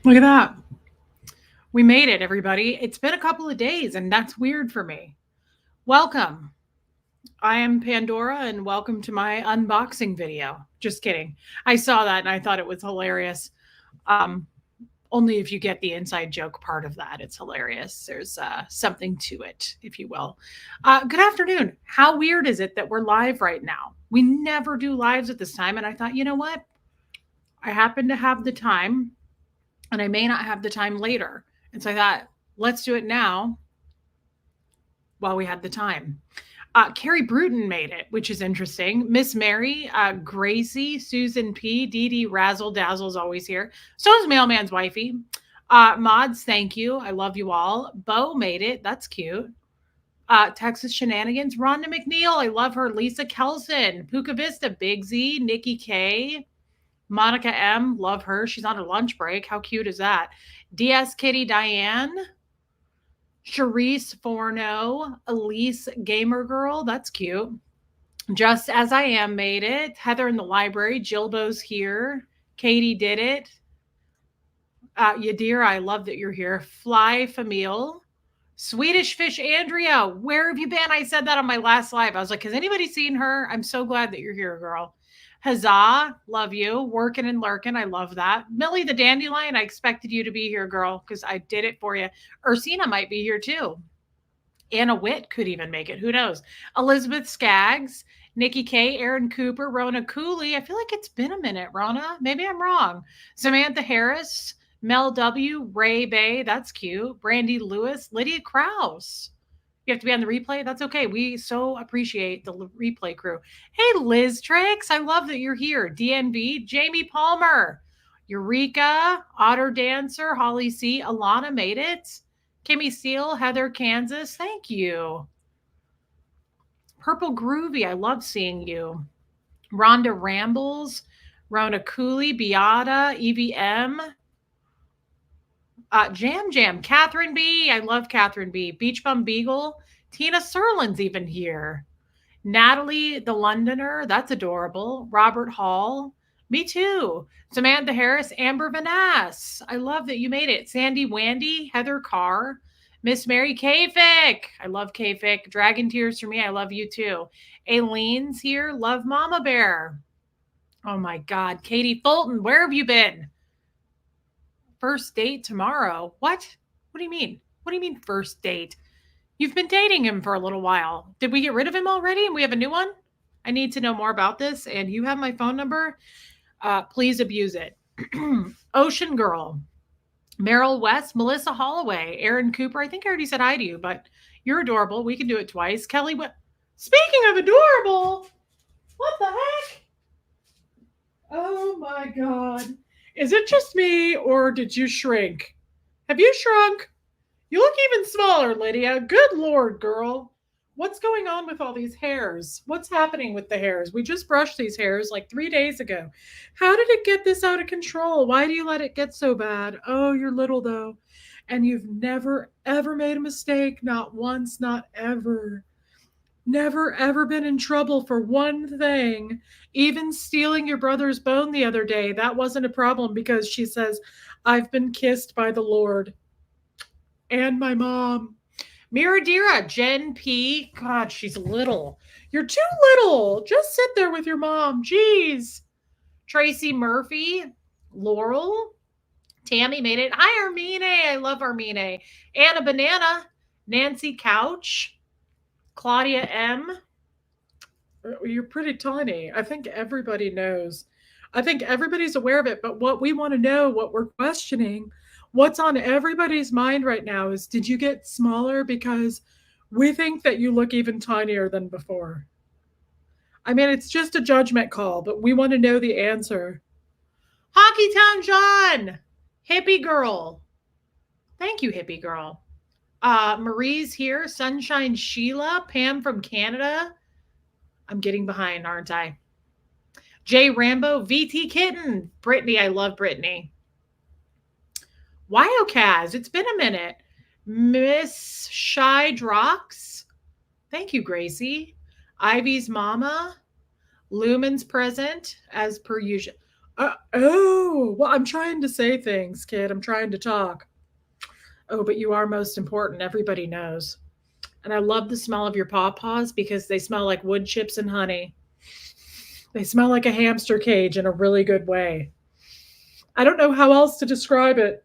Look at that. We made it, everybody. It's been a couple of days, and that's weird for me. Welcome. I am Pandora, and welcome to my unboxing video. Just kidding. I saw that and I thought it was hilarious. Um, Only if you get the inside joke part of that, it's hilarious. There's something to it, if you will. Good afternoon. How weird is it that we're live right now? We never do lives at this time, and I thought, you know what? I happen to have the time, and I may not have the time later. And so I thought, let's do it now while we had the time. Carrie Bruton made it, which is interesting. Miss Mary, Gracie, Susan P, Dee Dee Razzle Dazzle's always here. So is Mailman's wifey. Mods, thank you. I love you all. Bo made it. That's cute. Texas Shenanigans, Rhonda McNeil. I love her. Lisa Kelson, Puka Vista, Big Z, Nikki K, Monica M. Love her. She's on her lunch break. How cute is that? DS Kitty Diane, Charisse Forno, Elise Gamer Girl. That's cute. Just As I Am made it. Heather in the library. Jilbo's here. Katie did it. Yadira, I love that you're here. Fly Famil. Swedish Fish Andrea, where have you been? I said that on my last live. I was like, has anybody seen her? I'm so glad that you're here, girl. Huzzah, love you. Working and lurking, I love that. Millie the Dandelion, I expected you to be here, girl, because I did it for you. Ursina might be here too. Anna Witt could even make it. Who knows? Elizabeth Skaggs, Nikki K, Aaron Cooper, Rona Cooley. I feel like it's been a minute, Rona. Maybe I'm wrong. Samantha Harris, Mel W, Ray Bay. That's cute. Brandy Lewis, Lydia Krause. You have to be on the replay. That's okay. We so appreciate the replay crew. Hey, Liz Tricks. I love that you're here. DNB, Jamie Palmer, Eureka, Otter Dancer, Holly C, Alana made it. Kimmy Steele, Heather, Kansas. Thank you. Purple Groovy. I love seeing you. Rhonda Rambles, Rona Cooley, Beata, EVM, Jam Jam, Catherine B. I love Catherine B. Beach Bum Beagle. Tina Serlin's even here. Natalie the Londoner. That's adorable. Robert Hall. Me too. Samantha Harris, Amber Vanass. I love that you made it. Sandy Wandy, Heather Carr, Miss Mary Kafic. I love Kafic. Dragon Tears for me. I love you too. Aileen's here. Love Mama Bear. Oh my God. Katie Fulton, where have you been? First date tomorrow. What? What do you mean? What do you mean first date? You've been dating him for a little while. Did we get rid of him already and we have a new one? I need to know more about this. And you have my phone number. Please abuse it. Ocean Girl, Meryl West, Melissa Holloway, Aaron Cooper. I think I already said hi to you, but you're adorable. We can do it twice. Kelly, speaking of adorable, what the heck? Oh my God. Is it just me or did you shrink? Have you shrunk? You look even smaller, Lydia. Good Lord, girl. What's going on with all these hairs? What's happening with the hairs? We just brushed these hairs like 3 days ago. How did it get this out of control? Why do you let it get so bad? Oh, you're little though. And you've never, ever made a mistake. Not once, not ever. Never, ever been in trouble for one thing. Even stealing your brother's bone the other day. That wasn't a problem because she says, I've been kissed by the Lord and my mom. Miradira, Jen P. God, she's little. You're too little. Just sit there with your mom. Jeez. Tracy Murphy, Laurel, Tammy made it. Hi, Armine. I love Armine. Anna Banana, Nancy Couch, Claudia M. You're pretty tiny. I think everybody knows. I think everybody's aware of it, but what we want to know, what we're questioning, what's on everybody's mind right now is did you get smaller because we think that you look even tinier than before? I mean, it's just a judgment call, but we want to know the answer. Hockey Town John, Hippie Girl. Thank you, Hippie Girl. Marie's here. Sunshine Sheila. Pam from Canada. I'm getting behind, aren't I? Jay Rambo. VT Kitten. Brittany. I love Brittany. Wyocaz. It's been a minute. Miss Shy Drox. Thank you, Gracie. Ivy's Mama. Lumen's present, as per usual. Oh, well, I'm trying to say things, kid. I'm trying to talk. Oh, but you are most important. Everybody knows. And I love the smell of your pawpaws because they smell like wood chips and honey. They smell like a hamster cage in a really good way. I don't know how else to describe it.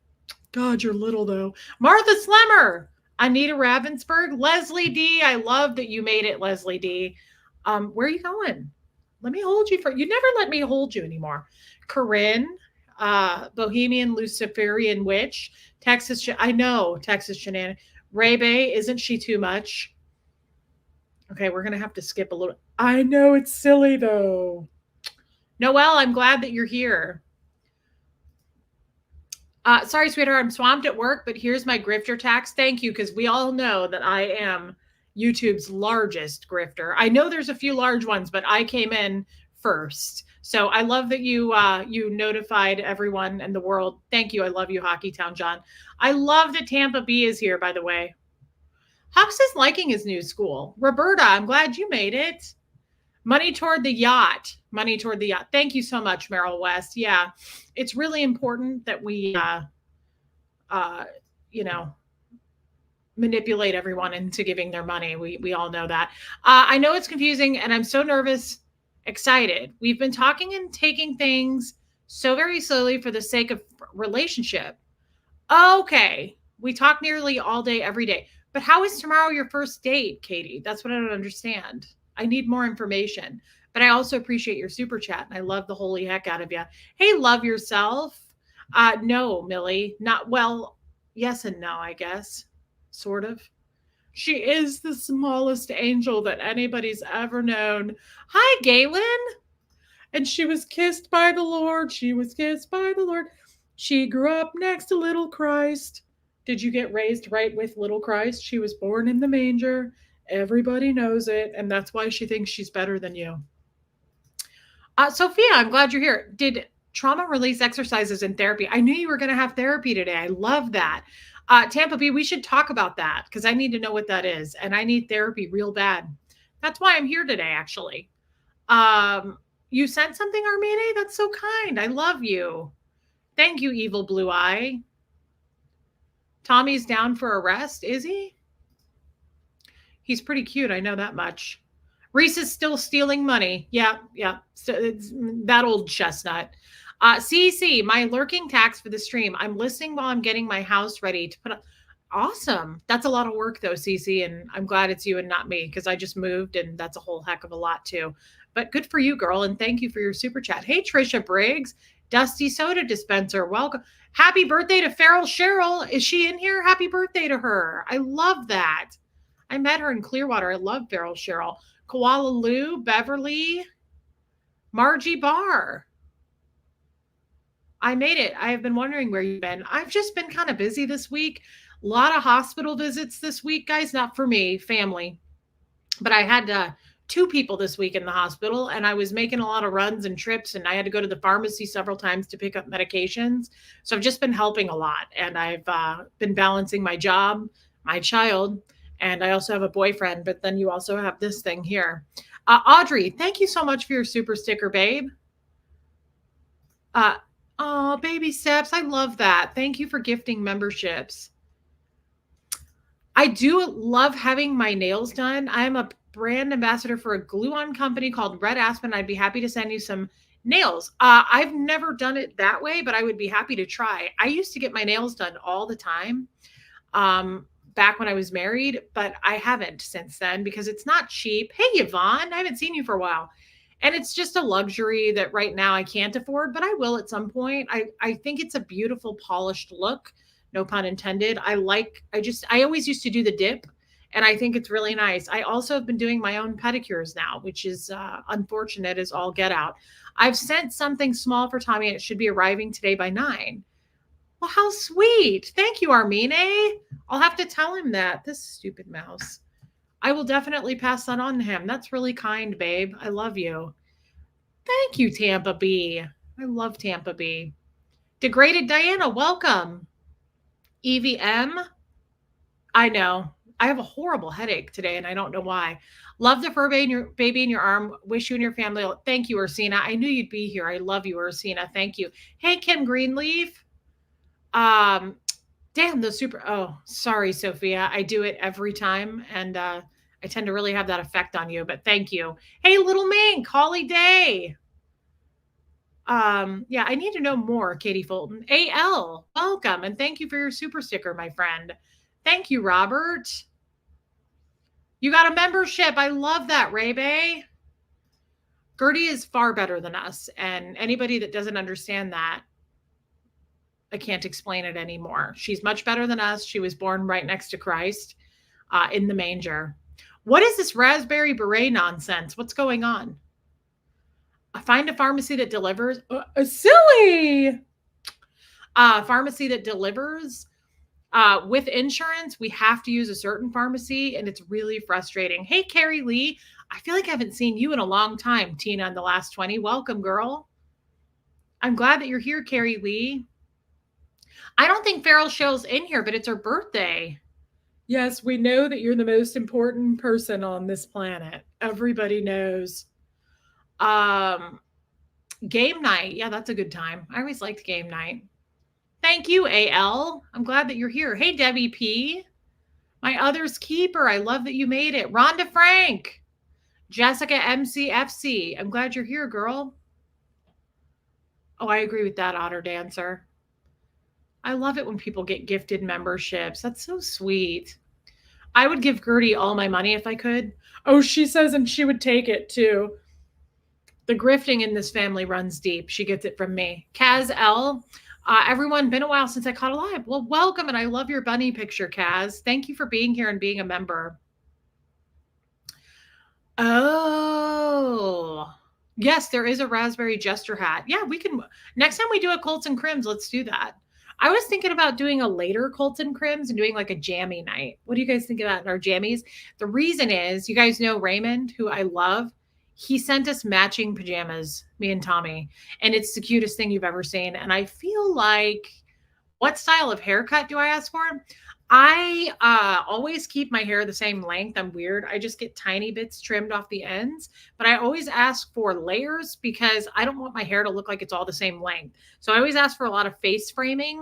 God, you're little though. Martha Slemmer, Anita Ravensburg, Leslie D. I love that you made it, Leslie D. Where are you going? Let me hold you for. You never let me hold you anymore. Corinne, Bohemian Luciferian Witch, Texas. I know Texas Shenanigan. Ray Bay, isn't she too much? Okay, we're gonna have to skip a little. I know it's silly though. Noelle, I'm glad that you're here. Sorry, sweetheart, I'm swamped at work, but here's my grifter tax. Thank you, because we all know that I am YouTube's largest grifter. I know there's a few large ones, but I came in first. So I love that you notified everyone in the world. Thank you. I love you, Hockey Town John. I love that Tampa B is here, by the way. Hawks is liking his new school. Roberta, I'm glad you made it. Money toward the yacht. Money toward the yacht. Thank you so much, Meryl West. Yeah, it's really important that we, uh, you know, manipulate everyone into giving their money. We all know that. I know it's confusing, and I'm so nervous, excited. We've been talking and taking things so very slowly for the sake of relationship. Okay, we talk nearly all day, every day. But how is tomorrow your first date, Katie? That's what I don't understand. I need more information. But I also appreciate your super chat, and I love the holy heck out of you. Hey, love yourself. No, Millie, not well. Yes and no, I guess. Sort of. She is the smallest angel that anybody's ever known. Hi, Galen. And she was kissed by the Lord. She was kissed by the Lord. She grew up next to little Christ. Did you get raised right with little Christ? She was born in the manger. Everybody knows it. And that's why she thinks she's better than you. Sophia, I'm glad you're here. Did trauma release exercises in therapy? I knew you were going to have therapy today. I love that. Tampa B, we should talk about that because I need to know what that is. And I need therapy real bad. That's why I'm here today, actually. You sent something, Armene? That's so kind. I love you. Thank you, evil blue eye. Tommy's down for a rest, is he? He's pretty cute. I know that much. Reese is still stealing money. Yeah, yeah. So it's that old chestnut. CC, my lurking tax for the stream. I'm listening while I'm getting my house ready to put up. Awesome. That's a lot of work though, CC, and I'm glad it's you and not me because I just moved and that's a whole heck of a lot too. But good for you, girl, and thank you for your super chat. Hey, Trisha Briggs, Dusty Soda Dispenser, welcome. Happy birthday to Farrell Cheryl. Is she in here? Happy birthday to her. I love that. I met her in Clearwater. I love Farrell Cheryl. Koala Lou, Beverly, Margie Barr. I made it. I have been wondering where you've been. I've just been kind of busy this week. A lot of hospital visits this week, guys. Not for me, family. But I had two people this week in the hospital, and I was making a lot of runs and trips, and I had to go to the pharmacy several times to pick up medications. So I've just been helping a lot, and I've been balancing my job, my child, and I also have a boyfriend. But then you also have this thing here. Audrey, thank you so much for your super sticker, babe. Oh, baby steps. I love that. Thank you for gifting memberships. I do love having my nails done. I'm a brand ambassador for a glue-on company called Red Aspen. I'd be happy to send you some nails. I've never done it that way, but I would be happy to try. I used to get my nails done all the time back when I was married, but I haven't since then because it's not cheap. Hey, Yvonne, I haven't seen you for a while. And it's just a luxury that right now I can't afford, but I will at some point. I think it's a beautiful polished look. No pun intended. I always used to do the dip and I think it's really nice. I also have been doing my own pedicures now, which is unfortunate as all get out. I've sent something small for Tommy and it should be arriving today by 9. Well, how sweet. Thank you, Armine. I'll have to tell him that. This stupid mouse. I will definitely pass that on to him. That's really kind, babe. I love you. Thank you, Tampa B. I love Tampa B. Degraded Diana, welcome. EVM. I know. I have a horrible headache today and I don't know why. Love the fur baby in your arm. Wish you and your family. Thank you, Ursina. I knew you'd be here. I love you, Ursina. Thank you. Hey, Kim Greenleaf. Um, Damn, the super. Oh, sorry, Sophia. I do it every time, and I tend to really have that effect on you. But thank you. Hey, little Mink, Holly Day. Yeah, I need to know more, Katie Fulton. AL, welcome, and thank you for your super sticker, my friend. Thank you, Robert. You got a membership. I love that, Ray Bay. Gertie is far better than us, and anybody that doesn't understand that, I can't explain it anymore. She's much better than us. She was born right next to Christ in the manger. What is this raspberry beret nonsense? What's going on? Find a pharmacy that delivers. Silly. Pharmacy that delivers. With insurance, we have to use a certain pharmacy, and it's really frustrating. Hey, Carrie Lee. I feel like I haven't seen you in a long time, Tina, in the last 20. Welcome, girl. I'm glad that you're here, Carrie Lee. I don't think Farrell Shell's in here, but it's her birthday. Yes, we know that you're the most important person on this planet. Everybody knows. Um, Game night. Yeah, that's a good time. I always liked game night. Thank you, AL. I'm glad that you're here. Hey, Debbie P. My other's keeper. I love that you made it. Rhonda Frank. Jessica MCFC. I'm glad you're here, girl. Oh, I agree with that, Otter Dancer. I love it when people get gifted memberships. That's so sweet. I would give Gertie all my money if I could. Oh, she says, and she would take it too. The grifting in this family runs deep. She gets it from me. Kaz L. Everyone, been a while since I caught a live. Well, welcome, and I love your bunny picture, Kaz. Thank you for being here and being a member. Oh, yes, there is a raspberry jester hat. Yeah, we can. Next time we do a Colts and Crims, let's do that. I was thinking about doing a later Colts and Crims and doing like a jammy night. What do you guys think about our jammies? The reason is, you guys know Raymond, who I love. He sent us matching pajamas, me and Tommy, and it's the cutest thing you've ever seen. And I feel like, what style of haircut do I ask for? I always keep my hair the same length. I'm weird. I just get tiny bits trimmed off the ends, but I always ask for layers because I don't want my hair to look like it's all the same length. So I always ask for a lot of face framing.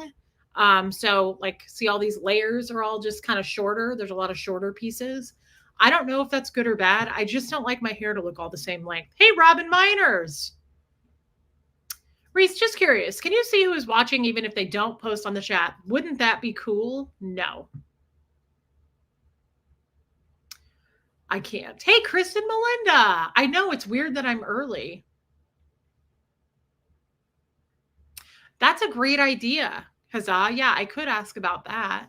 So like, see, all these layers are all just kind of shorter. There's a lot of shorter pieces. I don't know if that's good or bad. I just don't like my hair to look all the same length. Hey, Robin Miners. Reese, just curious, can you see who is watching even if they don't post on the chat? Wouldn't that be cool? No. I can't. Hey, Kristen Melinda. I know it's weird that I'm early. That's a great idea. Huzzah. Yeah, I could ask about that.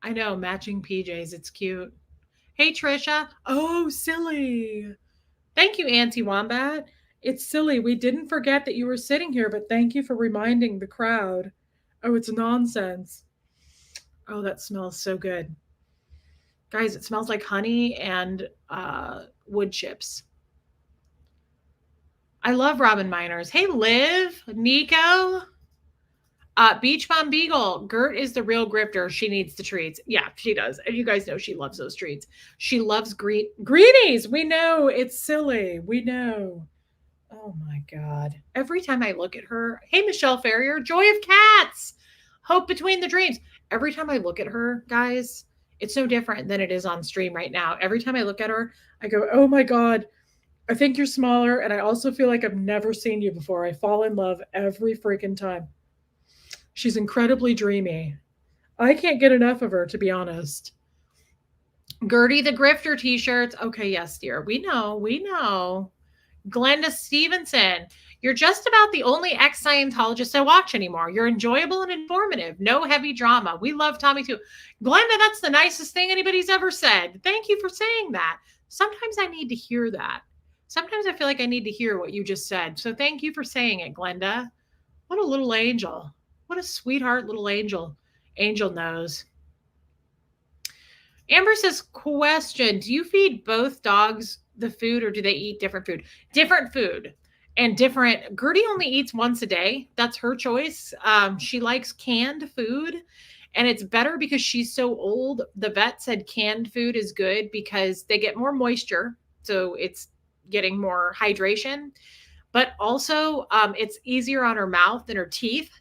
I know, matching PJs. It's cute. Hey, Trisha. Oh, silly. Thank you, Auntie Wombat. It's silly. We didn't forget that you were sitting here, but thank you for reminding the crowd. Oh, it's nonsense. Oh, that smells so good. Guys, it smells like honey and wood chips. I love Robin Miners. Hey, Liv, Nico, Beach Bum Beagle. Gert is the real grifter. She needs the treats. Yeah, she does. And you guys know she loves those treats. She loves greenies. We know it's silly. We know. Oh my God. Every time I look at her, hey, Michelle Ferrier, Joy of Cats, Hope Between the Dreams. Every time I look at her, guys, it's so different than it is on stream right now. Every time I look at her, I go, oh my God, I think you're smaller. And I also feel like I've never seen you before. I fall in love every freaking time. She's incredibly dreamy. I can't get enough of her, to be honest. Gertie the Grifter t-shirts. Okay, yes, dear. We know. We know. Glenda Stevenson, you're just about the only ex-Scientologist I watch anymore. You're enjoyable and informative. No heavy drama. We love Tommy too. Glenda, that's the nicest thing anybody's ever said. Thank you for saying that. Sometimes I need to hear that. Sometimes I feel like I need to hear what you just said. So thank you for saying it, Glenda. What a little angel. What a sweetheart little angel. Angel knows. Amber says, question, do you feed both dogs the food or do they eat different food? Different food and different. Gertie only eats once a day. That's her choice. She likes canned food. And it's better because she's so old. The vet said canned food is good because they get more moisture. So it's getting more hydration, but also it's easier on her mouth and her teeth.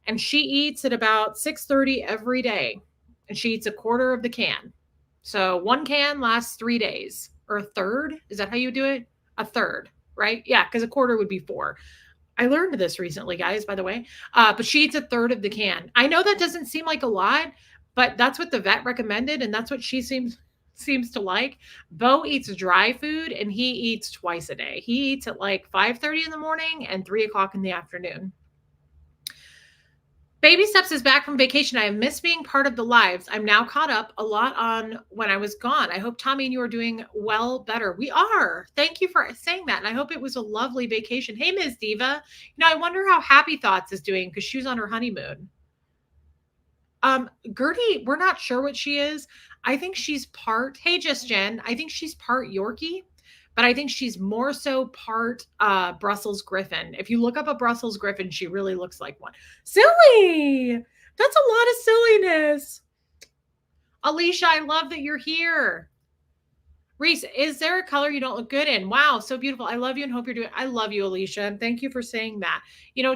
And she eats at about 6:30 every day. And she eats a quarter of the can. So one can lasts 3 days, or a third. Is that how you do it? A third, right? Yeah, because a quarter would be four. I learned this recently, guys, by the way. But she eats a third of the can. I know that doesn't seem like a lot, but that's what the vet recommended, and that's what she seems to like. Bo eats dry food, and he eats twice a day. He eats at like 5:30 in the morning and 3 o'clock in the afternoon. Baby Steps is back from vacation. I have missed being part of the lives. I'm now caught up a lot on when I was gone. I hope Tommy and you are doing well, better. We are. Thank you for saying that. And I hope it was a lovely vacation. Hey, Ms. Diva. I wonder how Happy Thoughts is doing because she was on her honeymoon. Gertie, we're not sure what she is. I think she's part, hey, Just Jen, I think she's part Yorkie, but I think she's more so part Brussels Griffin. If you look up a Brussels Griffin, she really looks like one. Silly! That's a lot of silliness. Alicia, I love that you're here. Reese, is there a color you don't look good in? Wow, so beautiful. I love you and hope you're doing. I love you, Alicia, and thank you for saying that.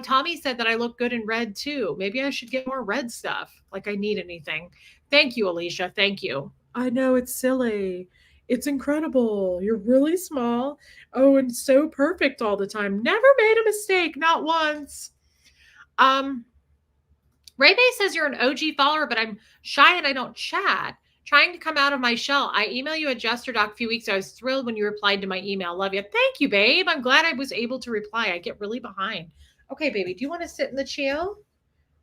Tommy said that I look good in red too. Maybe I should get more red stuff. Like I need anything. Thank you, Alicia. Thank you. I know it's silly. It's incredible. You're really small. Oh, and so perfect all the time. Never made a mistake, not once. Ray Bay says you're an OG follower, but I'm shy and I don't chat. Trying to come out of my shell. I emailed you a Jester Doc a few weeks ago. I was thrilled when you replied to my email. Love you. Thank you, babe. I'm glad I was able to reply. I get really behind. Okay, baby, do you want to sit in the chair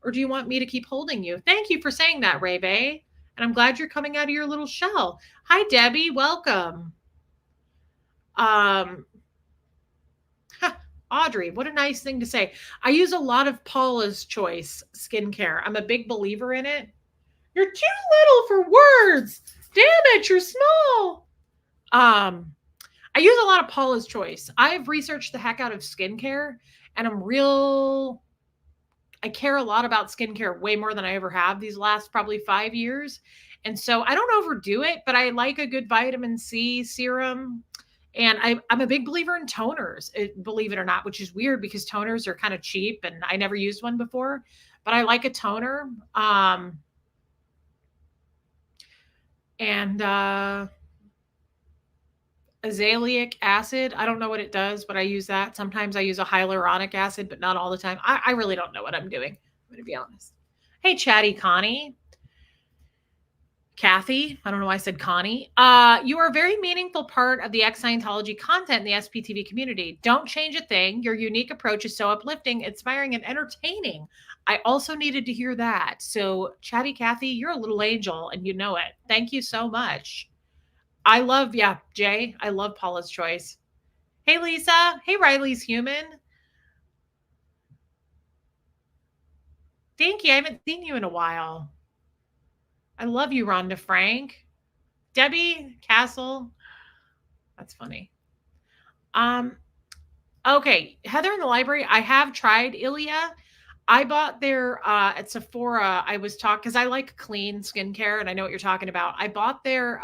or do you want me to keep holding you? Thank you for saying that, Ray Bay. And I'm glad you're coming out of your little shell. Hi, Debbie. Welcome. Audrey, what a nice thing to say. I use a lot of Paula's Choice skincare. I'm a big believer in it. You're too little for words. Damn it, you're small. I use a lot of Paula's Choice. I've researched the heck out of skincare, and I care a lot about skincare way more than I ever have these last probably 5 years. And so I don't overdo it, but I like a good vitamin C serum. And I'm a big believer in toners, believe it or not, which is weird because toners are kind of cheap and I never used one before, but I like a toner. And azelaic acid, I don't know what it does, but I use that. Sometimes I use a hyaluronic acid, but not all the time. I really don't know what I'm doing. I'm going to be honest. Hey, Chatty Connie. Kathy, I don't know why I said Connie. You are a very meaningful part of the ex-Scientology content in the SPTV community. Don't change a thing. Your unique approach is so uplifting, inspiring, and entertaining. I also needed to hear that. So, Chatty Kathy, you're a little angel, and you know it. Thank you so much. Jay, I love Paula's Choice. Hey, Lisa. Hey, Riley's Human. Thank you. I haven't seen you in a while. I love you, Rhonda Frank. Debbie Castle. That's funny. Okay. Heather in the library. I have tried Ilia. I bought their at Sephora. I was talking because I like clean skincare and I know what you're talking about. I bought their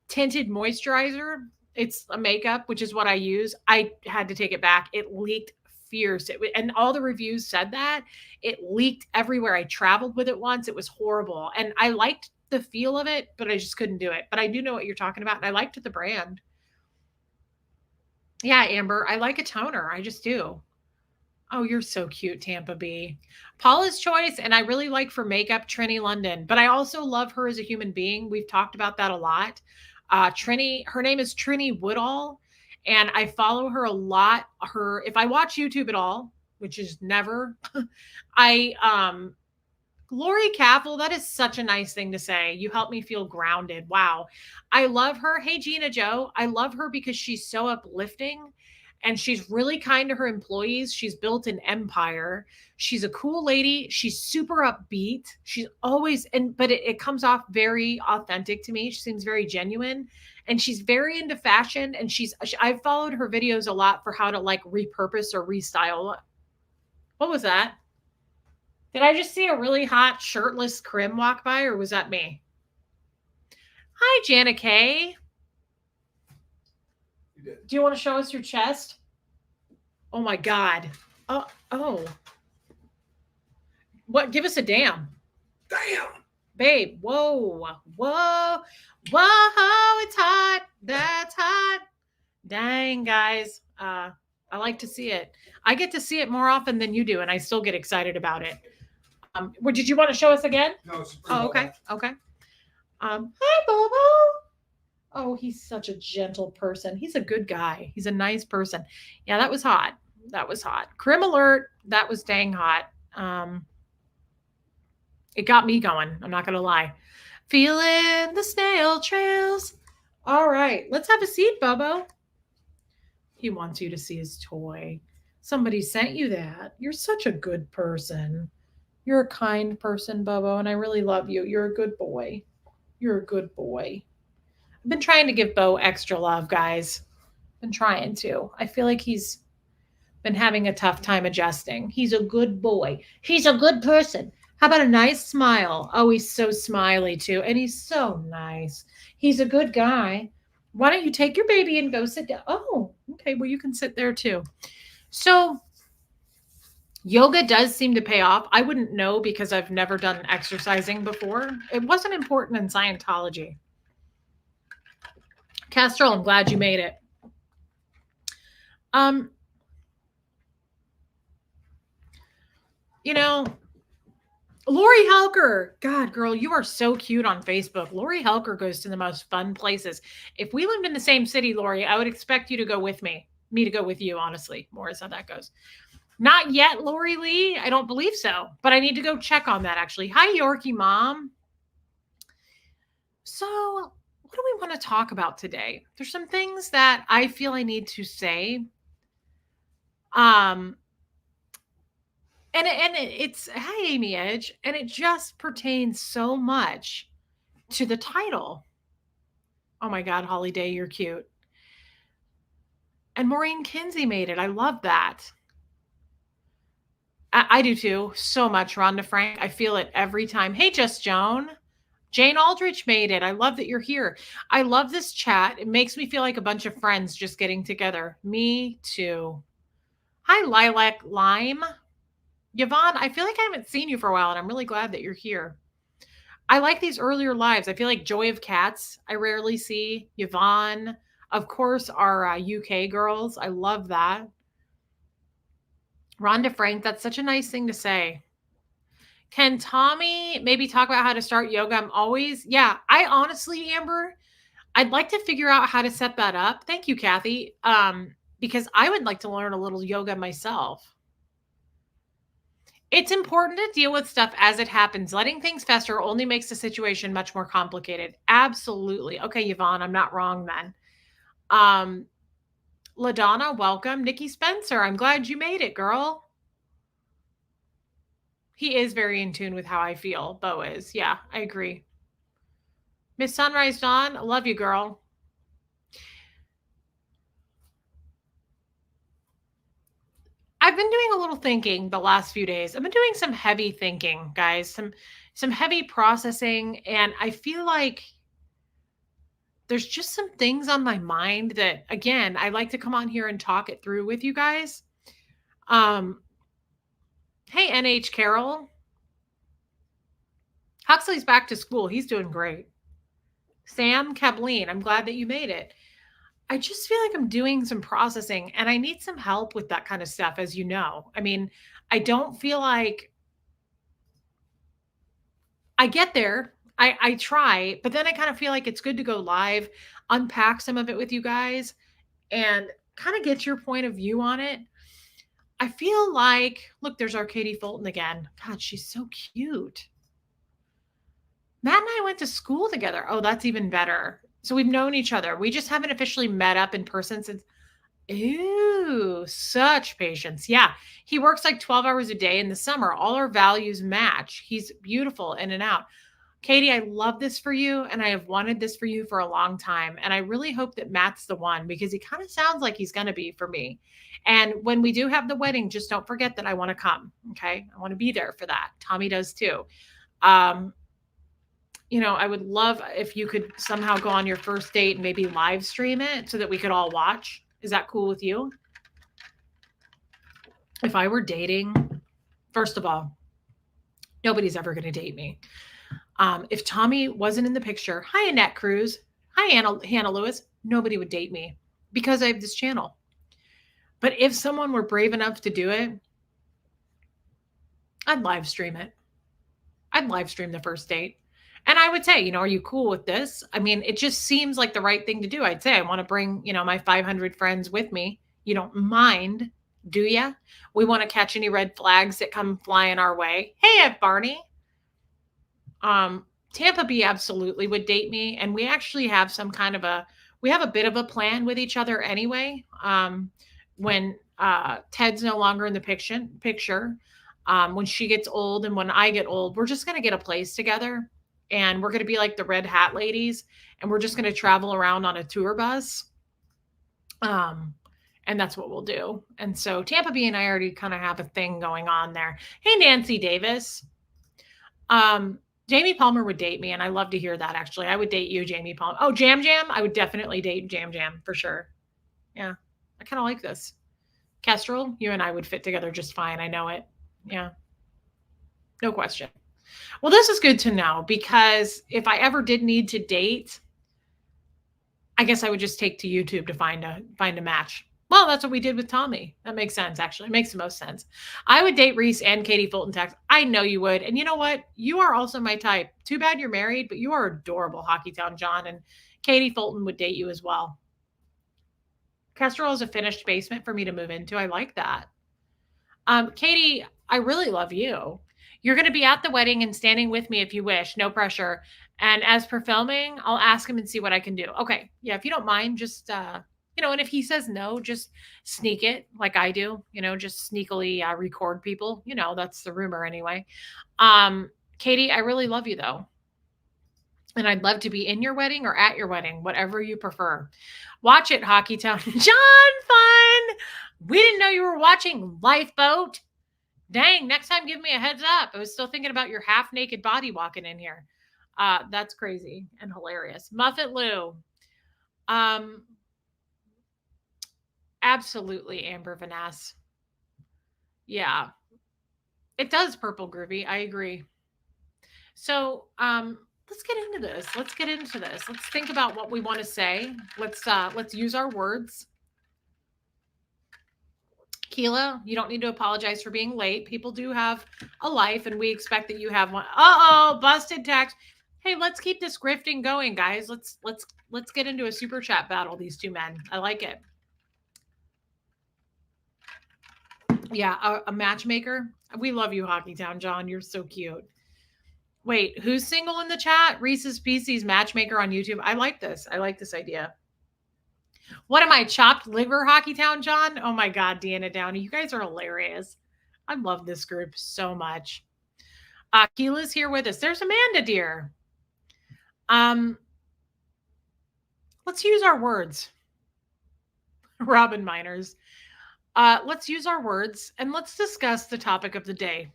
tinted moisturizer. It's a makeup, which is what I use. I had to take it back. It leaked fierce. And all the reviews said that it leaked everywhere. I traveled with it once. It was horrible. And I liked the feel of it, but I just couldn't do it. But I do know what you're talking about. And I liked the brand. Yeah, Amber, I like a toner. I just do. Oh, you're so cute, Tampa B. Paula's Choice, and I really like for makeup Trini London, but I also love her as a human being. We've talked about that a lot. Trini, her name is Trini Woodall, and I follow her a lot. If I watch YouTube at all, which is never, Lori Caffel, that is such a nice thing to say. You help me feel grounded. Wow. I love her. Hey, Gina Joe. I love her because she's so uplifting and she's really kind to her employees. She's built an empire. She's a cool lady. She's super upbeat. She's always, but it comes off very authentic to me. She seems very genuine and she's very into fashion. And I've followed her videos a lot for how to like repurpose or restyle. What was that? Did I just see a really hot shirtless Krim walk by, or was that me? Hi, Jana Kay. Do you want to show us your chest? Oh my God. Oh. What? Give us a damn. Damn. Babe. Whoa. Whoa. Whoa. It's hot. That's hot. Dang, guys. I like to see it. I get to see it more often than you do, and I still get excited about it. Did you want to show us again? No. Oh, okay. Okay. Hi, Bobo. Oh, he's such a gentle person. He's a good guy. He's a nice person. Yeah, that was hot. That was hot. Crim alert. That was dang hot. It got me going. I'm not gonna lie. Feeling the snail trails. All right, let's have a seat, Bobo. He wants you to see his toy. Somebody sent you that. You're such a good person. You're a kind person, Bobo, and I really love you. You're a good boy. You're a good boy. I've been trying to give Bo extra love, guys. Been trying to. I feel like he's been having a tough time adjusting. He's a good boy. He's a good person. How about a nice smile? Oh, he's so smiley too. And he's so nice. He's a good guy. Why don't you take your baby and go sit down? Oh, okay. Well, you can sit there too. So, yoga does seem to pay off. I wouldn't know because I've never done exercising before. It wasn't important in Scientology. Castrol, I'm glad you made it. You know, Lori Helker. God, girl, you are so cute on Facebook. Lori Helker goes to the most fun places. If we lived in the same city, Lori, I would expect you to go with me. Me to go with you, honestly. More is how that goes. Not yet, Lori Lee. I don't believe so. But I need to go check on that, actually. Hi, Yorkie Mom. So, what do we want to talk about today? There's some things that I feel I need to say. And it's, hi, Amy Edge, and it just pertains so much to the title. Oh my God, Holly Day, you're cute. And Maureen Kinsey made it. I love that. I do too. So much, Rhonda Frank. I feel it every time. Hey, Just Joan. Jane Aldrich made it. I love that you're here. I love this chat. It makes me feel like a bunch of friends just getting together. Me too. Hi, Lilac Lime. Yvonne, I feel like I haven't seen you for a while, and I'm really glad that you're here. I like these earlier lives. I feel like Joy of Cats, I rarely see. Yvonne, of course, our UK girls. I love that. Rhonda Frank, that's such a nice thing to say. Can Tommy maybe talk about how to start yoga? I honestly, Amber, I'd like to figure out how to set that up. Thank you, Kathy. Because I would like to learn a little yoga myself. It's important to deal with stuff as it happens. Letting things fester only makes the situation much more complicated. Absolutely. Okay, Yvonne, I'm not wrong then. LaDonna, welcome. Nikki Spencer, I'm glad you made it, girl. He is very in tune with how I feel. Bo is. Yeah, I agree. Miss Sunrise Dawn, I love you, girl. I've been doing a little thinking the last few days. I've been doing some heavy thinking, guys, some heavy processing, and I feel like there's just some things on my mind that, again, I like to come on here and talk it through with you guys. Hey, NH Carol. Huxley's back to school. He's doing great. Sam Kableen, I'm glad that you made it. I just feel like I'm doing some processing and I need some help with that kind of stuff, as you know. I mean, I don't feel like I get there. I try, but then I kind of feel like it's good to go live, unpack some of it with you guys, and kind of get your point of view on it. I feel like, look, there's our Katie Fulton again. God, she's so cute. Matt and I went to school together. Oh, that's even better. So we've known each other. We just haven't officially met up in person since. Ooh, such patience. Yeah. He works like 12 hours a day in the summer. All our values match. He's beautiful in and out. Katie, I love this for you, and I have wanted this for you for a long time. And I really hope that Matt's the one because he kind of sounds like he's going to be for me. And when we do have the wedding, just don't forget that I want to come. Okay. I want to be there for that. Tommy does too. Um, I would love if you could somehow go on your first date and maybe live stream it so that we could all watch. Is that cool with you? If I were dating, first of all, nobody's ever going to date me. If Tommy wasn't in the picture, hi, Annette Cruz. Hi, Hannah Lewis. Nobody would date me because I have this channel. But if someone were brave enough to do it, I'd live stream it. I'd live stream the first date. And I would say, are you cool with this? I mean, it just seems like the right thing to do. I'd say, I want to bring, my 500 friends with me. You don't mind, do ya? We want to catch any red flags that come flying our way. Hey, Ed Barney. Tampa B absolutely would date me. And we actually have we have a bit of a plan with each other anyway. When Ted's no longer in the picture, when she gets old and when I get old, we're just going to get a place together and we're going to be like the red hat ladies and we're just going to travel around on a tour bus. And that's what we'll do. And so Tampa B and I already kind of have a thing going on there. Hey, Nancy Davis. Jamie Palmer would date me, and I love to hear that, actually. I would date you, Jamie Palmer. Oh, Jam Jam? I would definitely date Jam Jam for sure. Yeah. I kind of like this. Kestrel, you and I would fit together just fine. I know it. Yeah. No question. Well, this is good to know because if I ever did need to date, I guess I would just take to YouTube to find a match. Well, that's what we did with Tommy. That makes sense, actually. It makes the most sense. I would date Reese and Katie Fulton Tax. I know you would. And you know what? You are also my type. Too bad you're married, but you are adorable, Hockeytown John. And Katie Fulton would date you as well. Kestrel is a finished basement for me to move into. I like that. Katie, I really love you. You're going to be at the wedding and standing with me if you wish. No pressure. And as per filming, I'll ask him and see what I can do. Okay. Yeah. If you don't mind, just, and if he says no, just sneak it like I do, just sneakily record people. That's the rumor anyway. Katie, I really love you though. And I'd love to be in your wedding or at your wedding, whatever you prefer. Watch it, Hockeytown. John Fun. We didn't know you were watching Lifeboat. Dang, next time give me a heads up. I was still thinking about your half naked body walking in here. That's crazy and hilarious. Muffet Lou. Absolutely, Amber Vaness. Yeah. It does, Purple Groovy. I agree. So, let's get into this. Let's think about what we want to say. Let's use our words. Keela, you don't need to apologize for being late. People do have a life and we expect that you have one. Uh-oh, busted text. Hey, let's keep this grifting going, guys. Let's get into a super chat battle, these two men. I like it. Yeah, a matchmaker. We love you, Hockeytown John. You're so cute. Wait, who's single in the chat? Reese's PC's matchmaker on YouTube. I like this. I like this idea. What am I, chopped liver, Hockeytown John? Oh my God, Deanna Downey. You guys are hilarious. I love this group so much. Keela's here with us. There's Amanda, dear. Let's use our words. Robin Miners. Let's use our words and let's discuss the topic of the day.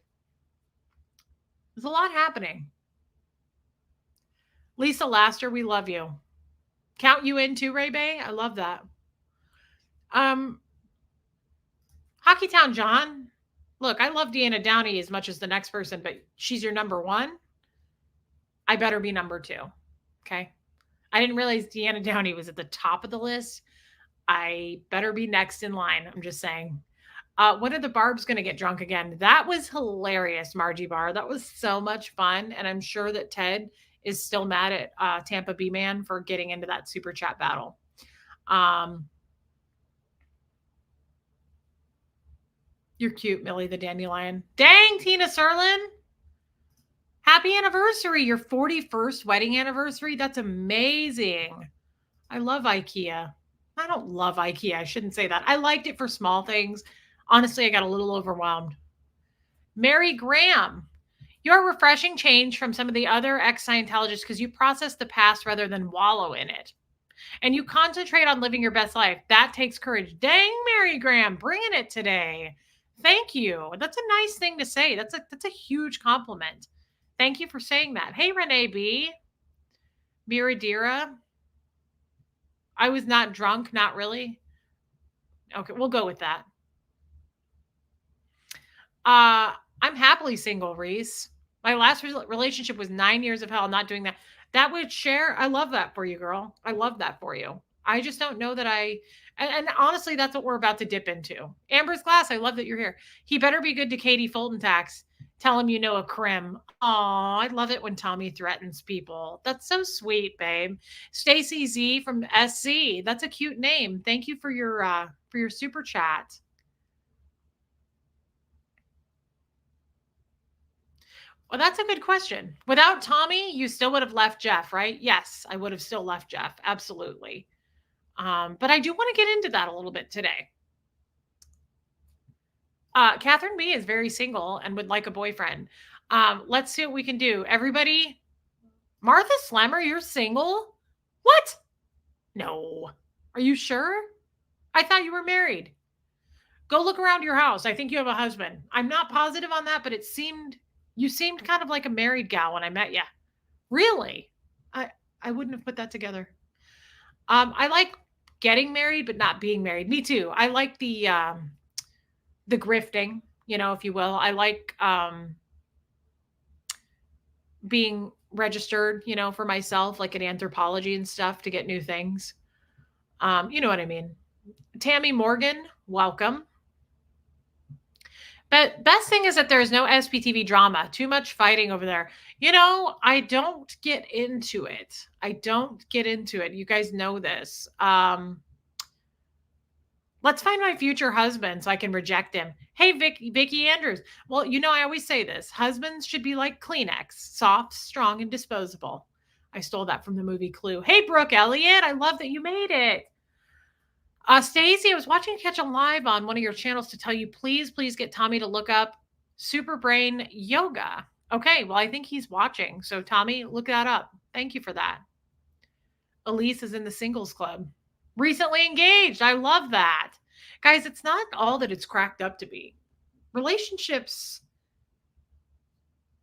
There's a lot happening. Lisa Laster, we love you. Count you in too, Ray Bay. I love that. Hockeytown John. Look, I love Deanna Downey as much as the next person, but she's your number one. I better be number two. Okay. I didn't realize Deanna Downey was at the top of the list. I better be next in line. I'm just saying. When are the Barbs going to get drunk again? That was hilarious, Margie Barr. That was so much fun. And I'm sure that Ted is still mad at Tampa B Man for getting into that super chat battle. You're cute, Millie the Dandelion. Dang, Tina Serlin. Happy anniversary. Your 41st wedding anniversary. That's amazing. I love IKEA. I don't love IKEA. I shouldn't say that. I liked it for small things. Honestly, I got a little overwhelmed. Mary Graham. You're a refreshing change from some of the other ex Scientologists because you process the past rather than wallow in it. And you concentrate on living your best life. That takes courage. Dang, Mary Graham, bringing it today. Thank you. That's a nice thing to say. That's a huge compliment. Thank you for saying that. Hey, Renee B. Miradira. I was not drunk, not really. Okay, we'll go with that. I'm happily single, Reese. My last relationship was 9 years of hell. Not doing that. That would share. I love that for you, girl. I love that for you. I just don't know that and honestly, that's what we're about to dip into. Amber's Glass, I love that you're here. He better be good to Katie Fulton Tax. Tell him you know a crim. Oh, I love it when Tommy threatens people. That's so sweet, babe. Stacy Z from SC. That's a cute name. Thank you for your super chat. Well, that's a good question. Without Tommy, you still would have left Jeff, right? Yes, I would have still left Jeff. Absolutely. But I do want to get into that a little bit today. Catherine B is very single and would like a boyfriend. Let's see what we can do. Everybody, Martha Slammer, you're single? What? No. Are you sure? I thought you were married. Go look around your house. I think you have a husband. I'm not positive on that, but you seemed kind of like a married gal when I met you. Really? I wouldn't have put that together. I like getting married, but not being married. Me too. I like the grifting, if you will. I like being registered, for myself, like in anthropology and stuff to get new things. You know what I mean. Tammy Morgan, welcome. But best thing is that there's no SPTV drama. Too much fighting over there. I don't get into it. You guys know this. Let's find my future husband so I can reject him. Hey, Vicky Andrews. Well, I always say this. Husbands should be like Kleenex, soft, strong, and disposable. I stole that from the movie Clue. Hey, Brooke Elliott. I love that you made it. Stacey, I was watching Catch a Live on one of your channels to tell you, please get Tommy to look up Super Brain Yoga. Okay, well, I think he's watching. So, Tommy, look that up. Thank you for that. Elise is in the singles club. Recently engaged. I love that. Guys, it's not all that it's cracked up to be. Relationships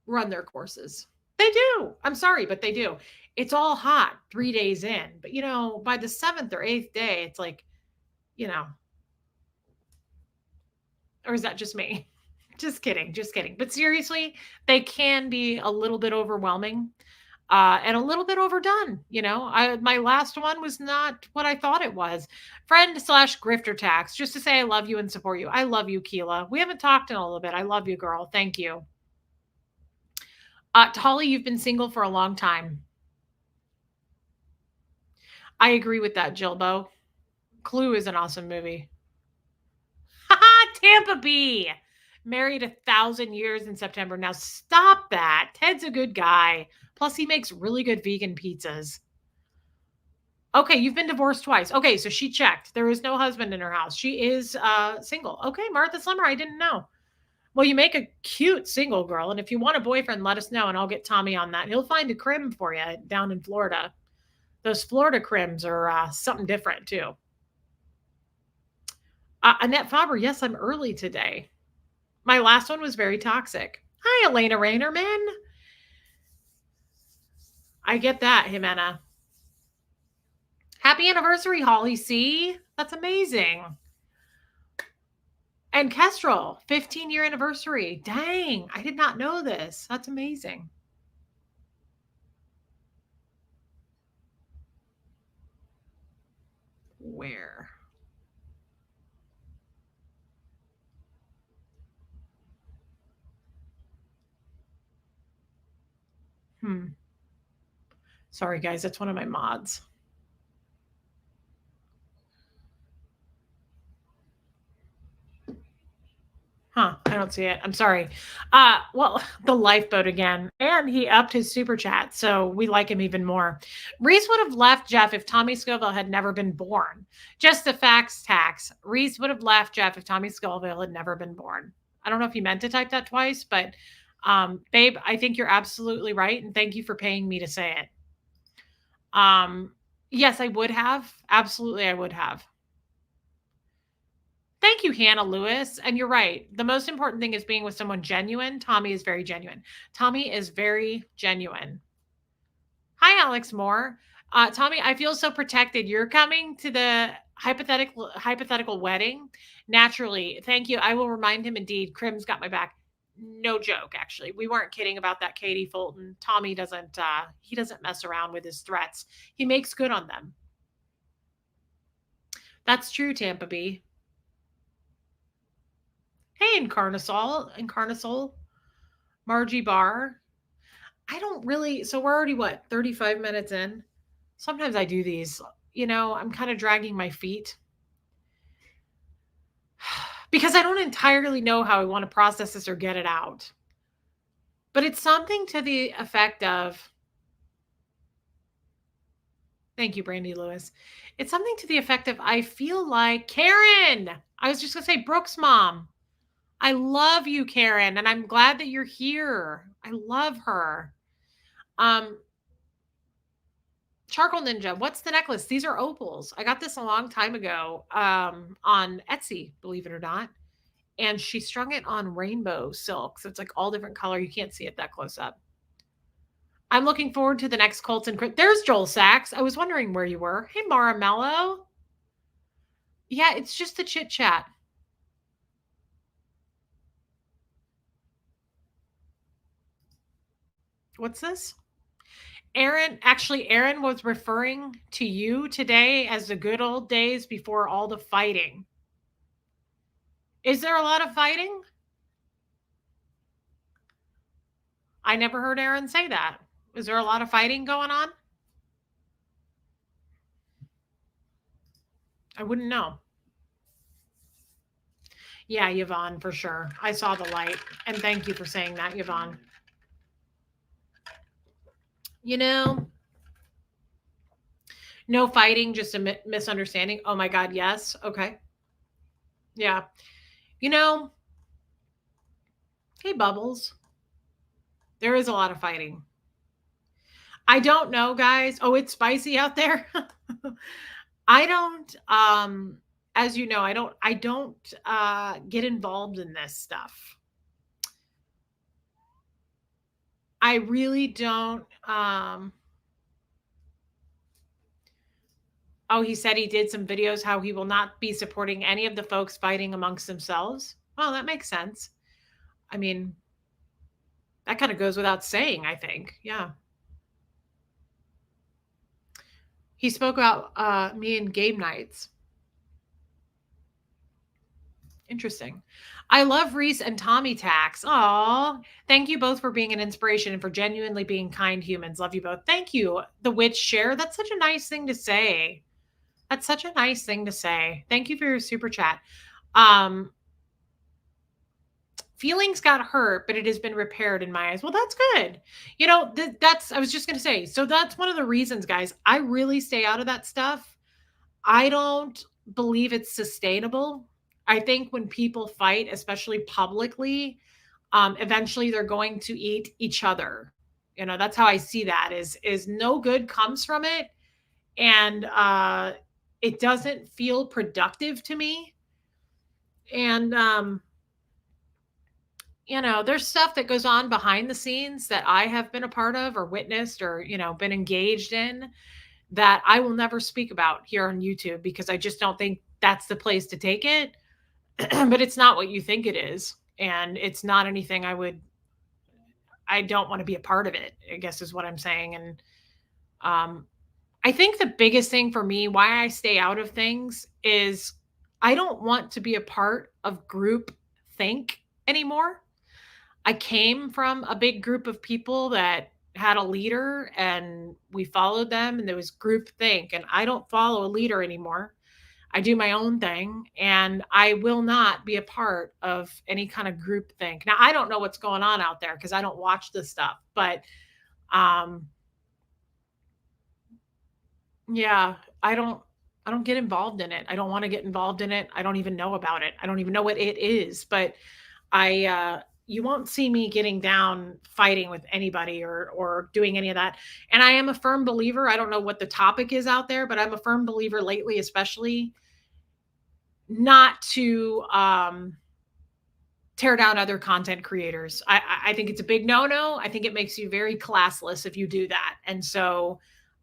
run their courses. They do. I'm sorry, but they do. It's all hot 3 days in. But, by the 7th or 8th day, it's like, or is that just me? Just kidding. But seriously, they can be a little bit overwhelming. And a little bit overdone. My last one was not what I thought it was. Friend/grifter tax, just to say I love you and support you. I love you, Keela. We haven't talked in a little bit. I love you, girl. Thank you. Holly, you've been single for a long time. I agree with that, Jilbo. Clue is an awesome movie. Tampa B. Married 1,000 years in September. Now stop that. Ted's a good guy. Plus, he makes really good vegan pizzas. Okay, you've been divorced twice. Okay, so she checked. There is no husband in her house. She is single. Okay, Martha Slimmer, I didn't know. Well, you make a cute single girl, and if you want a boyfriend, let us know, and I'll get Tommy on that. He'll find a crim for you down in Florida. Those Florida crims are something different, too. Annette Faber, yes, I'm early today. My last one was very toxic. Hi, Elena Rainerman. I get that, Jimena. Happy anniversary, Holly C. That's amazing. And Kestrel, 15-year anniversary. Dang, I did not know this. That's amazing. Where? Sorry, guys. That's one of my mods. I don't see it. I'm sorry. Well, the lifeboat again. And he upped his super chat, so we like him even more. Reese would have left Jeff if Tommy Scoville had never been born. Just the facts tax. Reese would have left Jeff if Tommy Scoville had never been born. I don't know if he meant to type that twice, but Babe, I think you're absolutely right, and thank you for paying me to say it. Um, yes, I would have. Absolutely, I would have. Thank you, Hannah Lewis. And you're right. The most important thing is being with someone genuine. Tommy is very genuine. Tommy is very genuine. Hi, Alex Moore. Tommy, I feel so protected. You're coming to the hypothetical wedding. Naturally. Thank you. I will remind him indeed. Crim's got my back. No joke, actually. We weren't kidding about that Katie Fulton. Tommy doesn't he doesn't mess around with his threats. He makes good on them. That's true, Tampa B. Hey, Incarnasol, Margie Barr. I don't really, so we're already what, 35 minutes in? Sometimes I do these, I'm kind of dragging my feet because I don't entirely know how I want to process this or get it out. But it's something to the effect of, thank you, Brandy Lewis. It's something to the effect of, I feel like Karen. I was just going to say, Brooks' mom. I love you, Karen, and I'm glad that you're here. I love her. Um, Charcoal Ninja, what's the necklace? These are opals. I got this a long time ago on Etsy, believe it or not. And she strung it on rainbow silk. So it's like all different color. You can't see it that close up. I'm looking forward to the next Colton. There's Joel Sachs. I was wondering where you were. Hey, Mara Mello. Yeah, it's just the chit chat. What's this? Aaron was referring to you today as the good old days before all the fighting. Is there a lot of fighting? I never heard Aaron say that. Is there a lot of fighting going on? I wouldn't know. Yeah, Yvonne, for sure. I saw the light. And thank you for saying that, Yvonne. You know, no fighting, just a misunderstanding. Oh my God, yes. Okay. Yeah. You know, hey, Bubbles, there is a lot of fighting. I don't know, guys. Oh, it's spicy out there. I don't, as you know, I don't get involved in this stuff. I really don't. Oh, he said he did some videos how he will not be supporting any of the folks fighting amongst themselves. Well, that makes sense. I mean, that kind of goes without saying, I think. Yeah. He spoke about me and game nights. Interesting. I love Reese and Tommy Tax. Aw. Thank you both for being an inspiration and for genuinely being kind humans. Love you both. Thank you. The witch share. That's such a nice thing to say. That's such a nice thing to say. Thank you for your super chat. Um, Feelings got hurt, but it has been repaired in my eyes. Well, that's good. That's, I was just going to say, so that's one of the reasons, guys, I really stay out of that stuff. I don't believe it's sustainable. I think when people fight, especially publicly, eventually they're going to eat each other. That's how I see that is no good comes from it. And it doesn't feel productive to me. And there's stuff that goes on behind the scenes that I have been a part of or witnessed or, been engaged in that I will never speak about here on YouTube because I just don't think that's the place to take it. But it's not what you think it is. And it's not anything I don't want to be a part of it, I guess is what I'm saying. And I think the biggest thing for me, why I stay out of things is I don't want to be a part of group think anymore. I came from a big group of people that had a leader and we followed them and there was group think and I don't follow a leader anymore. I do my own thing and I will not be a part of any kind of group think. Now I don't know what's going on out there because I don't watch this stuff, but um yeah, I don't get involved in it. I don't want to get involved in it. I don't even know about it. I don't even know what it is, but I you won't see me getting down fighting with anybody or doing any of that. And I am a firm believer. I don't know what the topic is out there, but I'm a firm believer lately, especially not to tear down other content creators. I think it's a big no-no. I think it makes you very classless if you do that. And so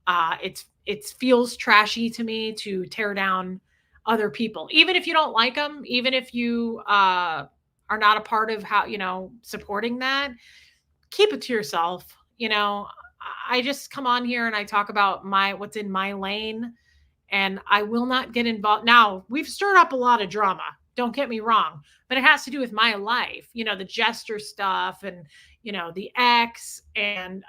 it feels trashy to me to tear down other people, even if you don't like them, even if you are not a part of how, supporting that. Keep it to yourself. I just come on here and I talk about my what's in my lane, and I will not get involved. Now, we've stirred up a lot of drama. Don't get me wrong, but it has to do with my life, the Jester stuff and, the ex. And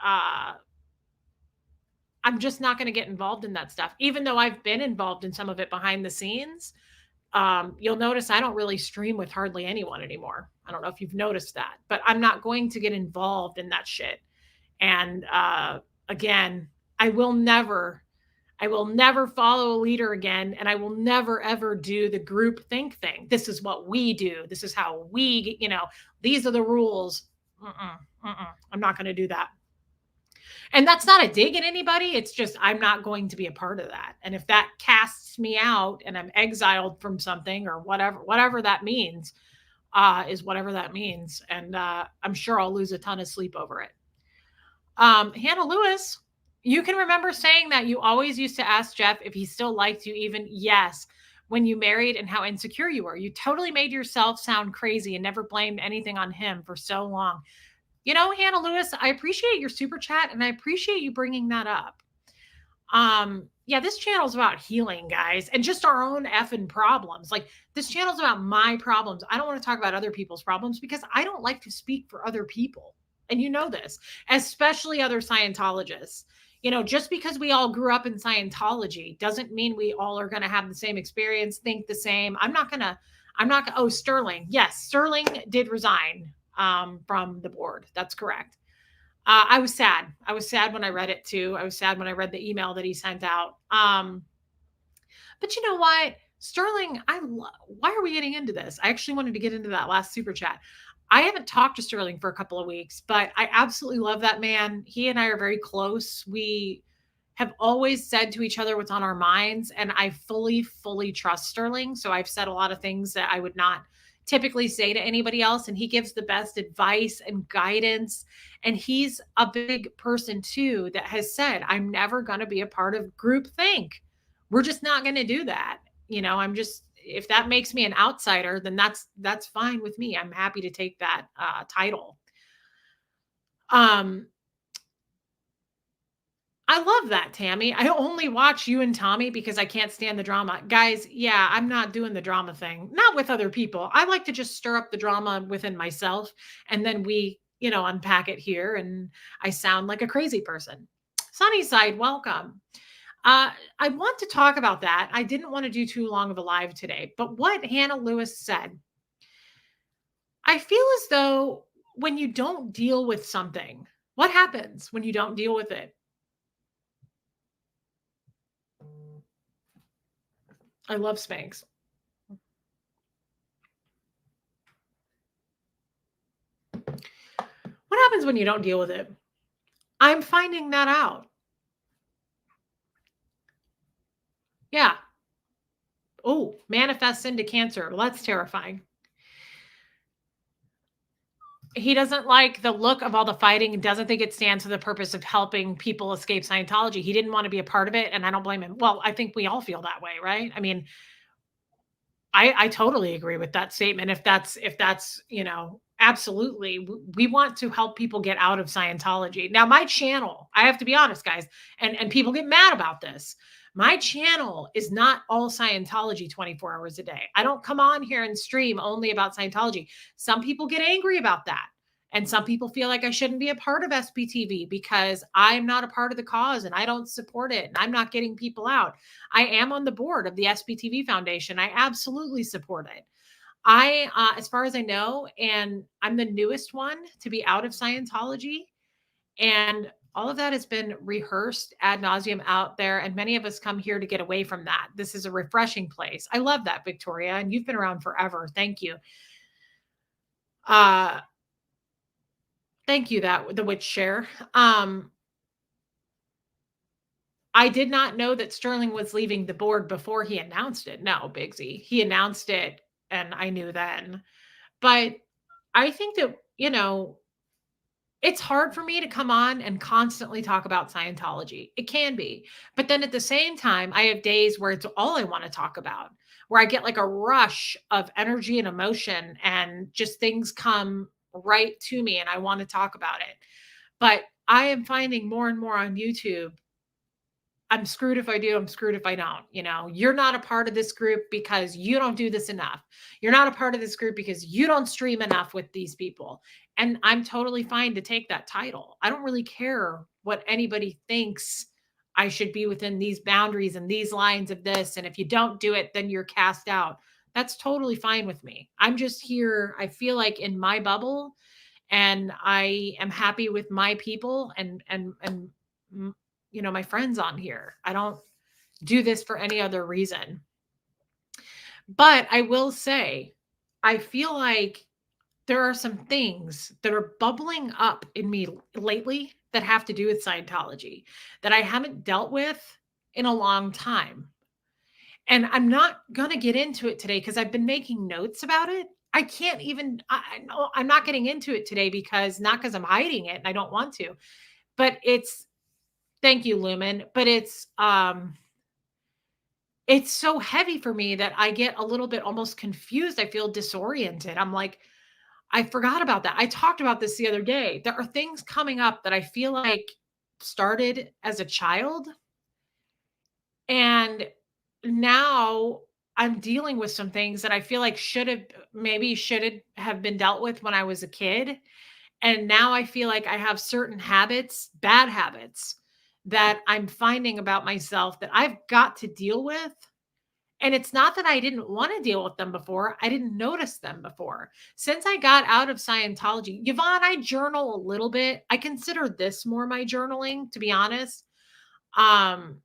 I'm just not going to get involved in that stuff, even though I've been involved in some of it behind the scenes. You'll notice I don't really stream with hardly anyone anymore. I don't know if you've noticed that, but I'm not going to get involved in that shit. And again, I will never I will never follow a leader again, and I will never ever do the group think thing. This is what we do. This is how these are the rules. I'm not going to do that. And that's not a dig at anybody. It's just I'm not going to be a part of that. And if that casts me out and I'm exiled from something or whatever that means, is whatever that means. And I'm sure I'll lose a ton of sleep over it. Hannah Lewis, you can remember saying that you always used to ask Jeff if he still liked you, even yes, when you married, and how insecure you were. You totally made yourself sound crazy and never blamed anything on him for so long. Hannah Lewis, I appreciate your super chat and I appreciate you bringing that up. Yeah, this channel's about healing, guys, and just our own effing problems. Like, this channel's about my problems. I don't want to talk about other people's problems because I don't like to speak for other people. And you know this, especially other Scientologists. Just because we all grew up in Scientology doesn't mean we all are going to have the same experience, think the same. Oh, Sterling. Yes, Sterling did resign from the board. That's correct. I was sad. I was sad when I read it too. I was sad when I read the email that he sent out. But you know what? Sterling, why are we getting into this? I actually wanted to get into that last super chat. I haven't talked to Sterling for a couple of weeks, but I absolutely love that man. He and I are very close. We have always said to each other what's on our minds, and I fully, fully trust Sterling. So I've said a lot of things that I would not typically say to anybody else, and he gives the best advice and guidance. And he's a big person too that has said, I'm never going to be a part of groupthink. We're just not going to do that. If that makes me an outsider, then that's fine with me. I'm happy to take that title. I love that, Tammy. I only watch you and Tommy because I can't stand the drama. Guys, yeah, I'm not doing the drama thing. Not with other people. I like to just stir up the drama within myself, and then we, unpack it here, and I sound like a crazy person. Sunnyside, welcome. I want to talk about that. I didn't want to do too long of a live today, but what Hannah Lewis said, I feel as though when you don't deal with something, what happens when you don't deal with it? I love Spanx. What happens when you don't deal with it? I'm finding that out. Yeah. Oh, manifests into Cancer. Well, that's terrifying. He doesn't like the look of all the fighting and doesn't think it stands for the purpose of helping people escape Scientology. He didn't want to be a part of it, and I don't blame him. Well, I think we all feel that way, right? I mean, I totally agree with that statement. If that's, absolutely, we want to help people get out of Scientology. Now, my channel, I have to be honest, guys, and people get mad about this. My channel is not all Scientology 24 hours a day. I don't come on here and stream only about Scientology. Some people get angry about that. And some people feel like I shouldn't be a part of SBTV because I'm not a part of the cause and I don't support it and I'm not getting people out. I am on the board of the SBTV Foundation. I absolutely support it. As far as I know, and I'm the newest one to be out of Scientology, and all of that has been rehearsed ad nauseum out there. And many of us come here to get away from that. This is a refreshing place. I love that, Victoria. And you've been around forever. Thank you. Thank you, that the witch share. I did not know that Sterling was leaving the board before he announced it. No, Bigsy. He announced it and I knew then. But I think that, it's hard for me to come on and constantly talk about Scientology. It can be. But then at the same time, I have days where it's all I want to talk about, where I get like a rush of energy and emotion and just things come right to me and I want to talk about it. But I am finding more and more on YouTube, I'm screwed if I do, I'm screwed if I don't. You're not a part of this group because you don't do this enough. You're not a part of this group because you don't stream enough with these people. And I'm totally fine to take that title. I don't really care what anybody thinks. I should be within these boundaries and these lines of this. And if you don't do it, then you're cast out. That's totally fine with me. I'm just here. I feel like in my bubble and I am happy with my people and my friends on here. I don't do this for any other reason. But I will say, I feel like there are some things that are bubbling up in me lately that have to do with Scientology that I haven't dealt with in a long time. And I'm not going to get into it today because I've been making notes about it. I can't even, no, I'm not getting into it today because not because I'm hiding it and I don't want to, but thank you, Lumen, but it's so heavy for me that I get a little bit almost confused. I feel disoriented. I'm like, I forgot about that. I talked about this the other day. There are things coming up that I feel like started as a child. And now I'm dealing with some things that I feel like should have been dealt with when I was a kid. And now I feel like I have certain habits, bad habits, that I'm finding about myself that I've got to deal with. And it's not that I didn't want to deal with them before. I didn't notice them before. Since I got out of Scientology, Yvonne, I journal a little bit. I consider this more my journaling, to be honest. Um,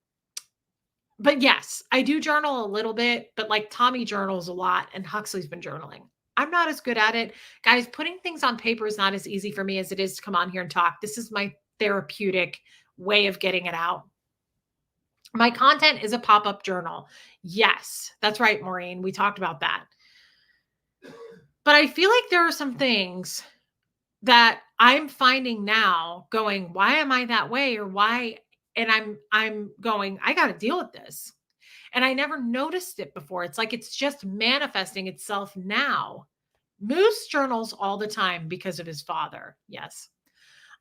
but yes, I do journal a little bit, but like Tommy journals a lot and Huxley's been journaling. I'm not as good at it. Guys, putting things on paper is not as easy for me as it is to come on here and talk. This is my therapeutic way of getting it out. My content is a pop-up journal. Yes, that's right, Maureen. We talked about that. But I feel like there are some things that I'm finding now going, why am I that way? Or why? And I'm going, I got to deal with this. And I never noticed it before. It's like it's just manifesting itself now. Moose journals all the time because of his father. Yes.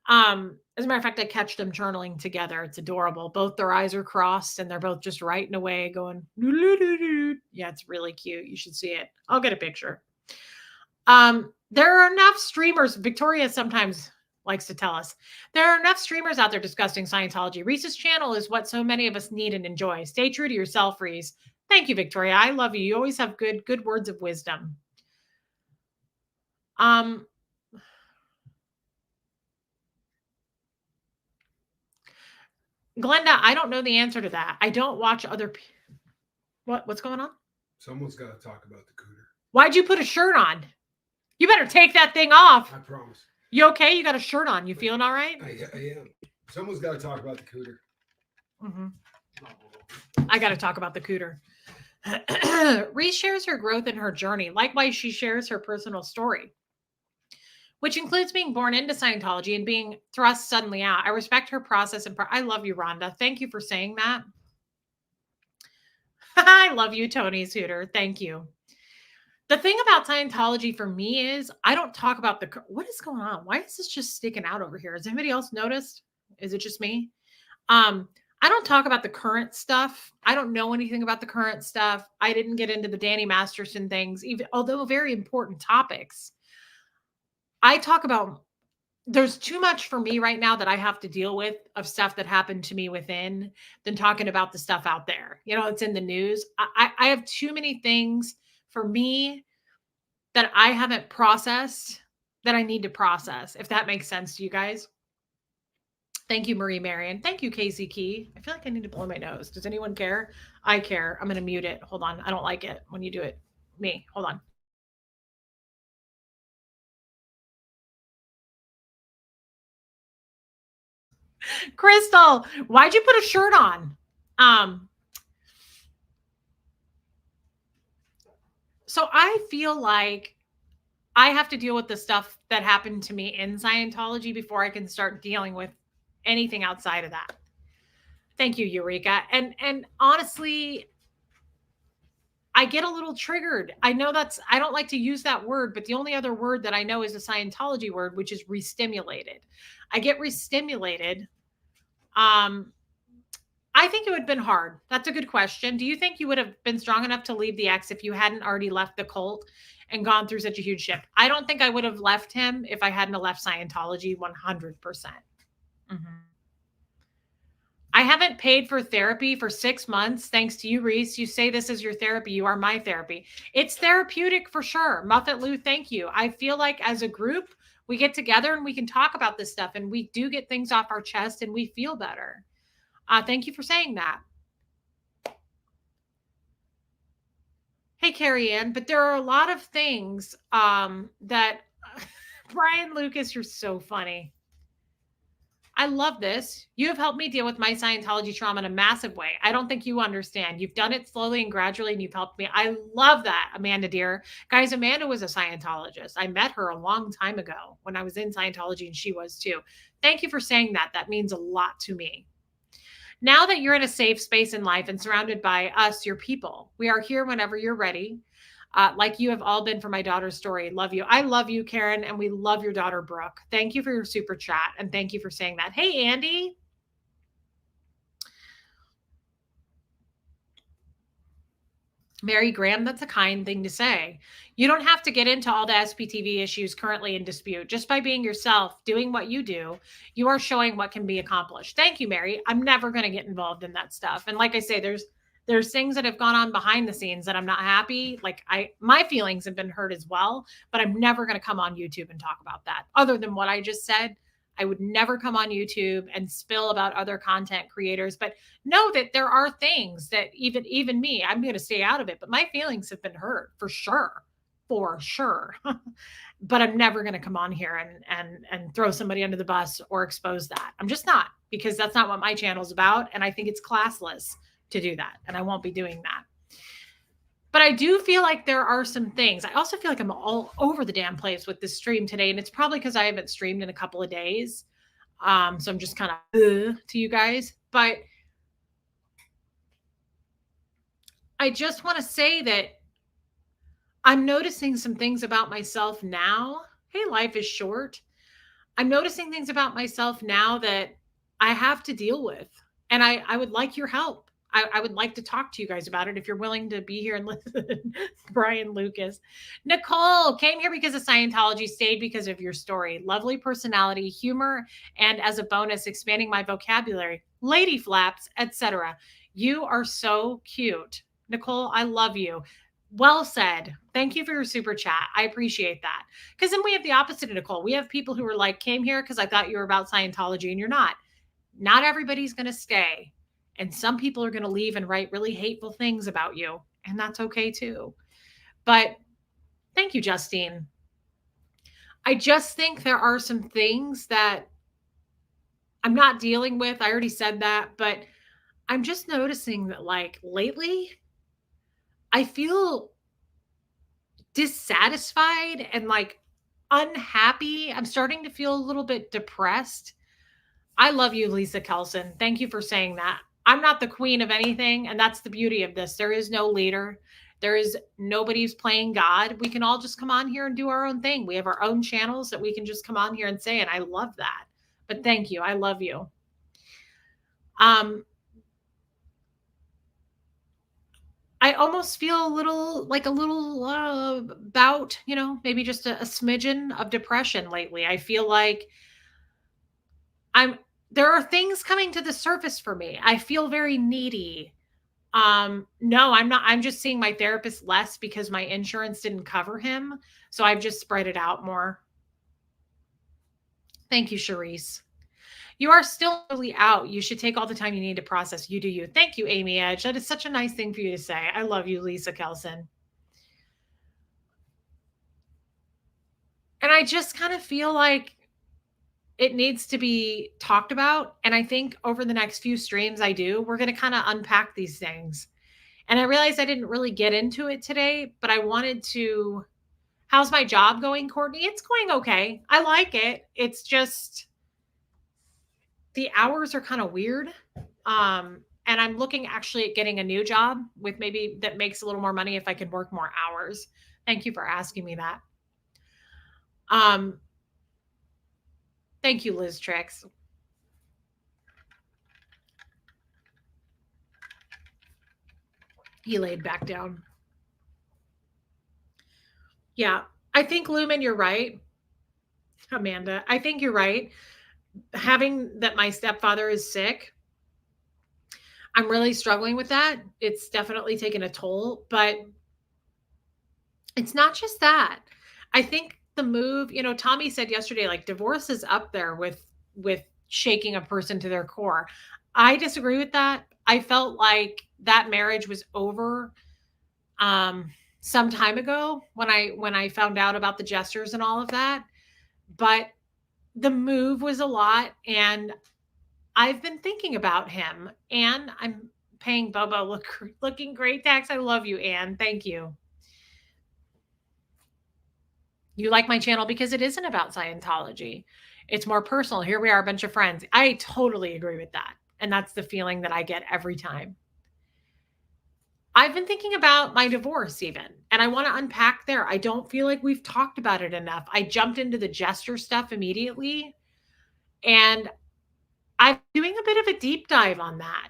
As a matter of fact, I catch them journaling together. It's adorable. Both their eyes are crossed and they're both just writing away, going, "Doo-doo-doo-doo." Yeah, it's really cute. You should see it. I'll get a picture. There are enough streamers. Victoria sometimes likes to tell us there are enough streamers out there discussing Scientology. Reese's channel is what so many of us need and enjoy. Stay true to yourself, Reese. Thank you, Victoria. I love you. You always have good words of wisdom. Um, Glenda, I don't know the answer to that. I don't watch other. What's going on? Someone's got to talk about the cooter. Why'd you put a shirt on? You better take that thing off. I promise. You okay? You got a shirt on. You feeling all right? I am. Someone's got to talk about the cooter. Mm-hmm. I got to talk about the cooter. Reese shares her growth in her journey. Likewise, she shares her personal story, which includes being born into Scientology and being thrust suddenly out. I respect her process and I love you, Rhonda. Thank you for saying that. I love you, Tony Suter. Thank you. The thing about Scientology for me is I don't talk about what is going on? Why is this just sticking out over here? Has anybody else noticed? Is it just me? I don't talk about the current stuff. I don't know anything about the current stuff. I didn't get into the Danny Masterson things, even although very important topics. I talk about there's too much for me right now that I have to deal with of stuff that happened to me within than talking about the stuff out there. It's in the news. I have too many things for me that I haven't processed that I need to process, if that makes sense to you guys. Thank you, Marie Marion. Thank you, Casey Key. I feel like I need to blow my nose. Does anyone care? I care. I'm going to mute it. Hold on. I don't like it when you do it. Me. Hold on. Crystal, why'd you put a shirt on? Um, so I feel like I have to deal with the stuff that happened to me in Scientology before I can start dealing with anything outside of that. Thank you, Eureka. And honestly, I get a little triggered. I know I don't like to use that word, but the only other word that I know is a Scientology word, which is restimulated. I get restimulated. Um, I think it would have been hard. That's a good question. Do you think you would have been strong enough to leave the ex if you hadn't already left the cult and gone through such a huge shift? I don't think I would have left him if I hadn't have left Scientology 100%. Mhm. I haven't paid for therapy for 6 months. Thanks to you, Reese. You say this is your therapy. You are my therapy. It's therapeutic for sure. Muffet Lou, thank you. I feel like as a group, we get together and we can talk about this stuff and we do get things off our chest and we feel better. Thank you for saying that. Hey, Carrie Ann, but there are a lot of things that Brian Lucas, you're so funny. I love this. You have helped me deal with my Scientology trauma in a massive way. I don't think you understand. You've done it slowly and gradually, and you've helped me. I love that, Amanda, dear. Guys, Amanda was a Scientologist. I met her a long time ago when I was in Scientology, and she was too. Thank you for saying that. That means a lot to me. Now that you're in a safe space in life and surrounded by us, your people, we are here whenever you're ready. Like you have all been for my daughter's story. Love you. I love you, Karen, and we love your daughter, Brooke. Thank you for your super chat and thank you for saying that. Hey, Andy. Mary Graham, that's a kind thing to say. You don't have to get into all the SPTV issues currently in dispute. Just by being yourself, doing what you do, you are showing what can be accomplished. Thank you, Mary. I'm never going to get involved in that stuff. And like I say, there's things that have gone on behind the scenes that I'm not happy. Like my feelings have been hurt as well, but I'm never going to come on YouTube and talk about that. Other than what I just said, I would never come on YouTube and spill about other content creators, but know that there are things that even me, I'm going to stay out of it, but my feelings have been hurt for sure. For sure. But I'm never going to come on here and throw somebody under the bus or expose that. I'm just not, because that's not what my channel is about and I think it's classless to do that and I won't be doing that. But I do feel like there are some things. I also feel like I'm all over the damn place with this stream today and it's probably because I haven't streamed in a couple of days. So I'm just kind of to you guys, but I just want to say that I'm noticing some things about myself now. Hey, life is short. I'm noticing things about myself now that I have to deal with. And I would like your help. I would like to talk to you guys about it if you're willing to be here and listen. Brian Lucas. Nicole came here because of Scientology, stayed because of your story. Lovely personality, humor, and as a bonus, expanding my vocabulary, lady flaps, etc. You are so cute. Nicole, I love you. Well said. Thank you for your super chat. I appreciate that. Because then we have the opposite of Nicole. We have people who are like, came here because I thought you were about Scientology and you're not. Not everybody's going to stay. And some people are going to leave and write really hateful things about you. And that's okay too. But thank you, Justine. I just think there are some things that I'm not dealing with. I already said that. But I'm just noticing that, like, lately, I feel dissatisfied and like unhappy. I'm starting to feel a little bit depressed. I love you, Lisa Kelson. Thank you for saying that. I'm not the queen of anything, and that's the beauty of this. There is no leader. There is nobody's playing God. We can all just come on here and do our own thing. We have our own channels that we can just come on here and say, and I love that. But thank you. I love you. I almost feel a little bout, maybe just a smidgen of depression lately. I feel like I'm there are things coming to the surface for me. I feel very needy. No, I'm not. I'm just seeing my therapist less because my insurance didn't cover him. So I've just spread it out more. Thank you, Charisse. You are still really out. You should take all the time you need to process. You do you. Thank you, Amy Edge. That is such a nice thing for you to say. I love you, Lisa Kelson. And I just kind of feel like it needs to be talked about. And I think over the next few streams we're going to kind of unpack these things. And I realized I didn't really get into it today, but I wanted to. How's my job going, Courtney? It's going okay. I like it. It's just the hours are kind of weird. And I'm looking actually at getting a new job with maybe that makes a little more money if I can work more hours. Thank you for asking me that. Um, Thank you, Liz Trix. He laid back down. Yeah, I think Lumen, you're right. Amanda, I think you're right. Having that my stepfather is sick, I'm really struggling with that. It's definitely taken a toll, but it's not just that. I think the move, Tommy said yesterday, like divorce is up there with shaking a person to their core. I disagree with that. I felt like that marriage was over some time ago when I found out about the gestures and all of that. But the move was a lot, and I've been thinking about him, and I'm paying Bubba looking great tax. I love you, Anne. Thank you. You like my channel because it isn't about Scientology. It's more personal. Here we are, a bunch of friends. I totally agree with that. And that's the feeling that I get every time. I've been thinking about my divorce even, and I want to unpack there. I don't feel like we've talked about it enough. I jumped into the gesture stuff immediately, and I'm doing a bit of a deep dive on that.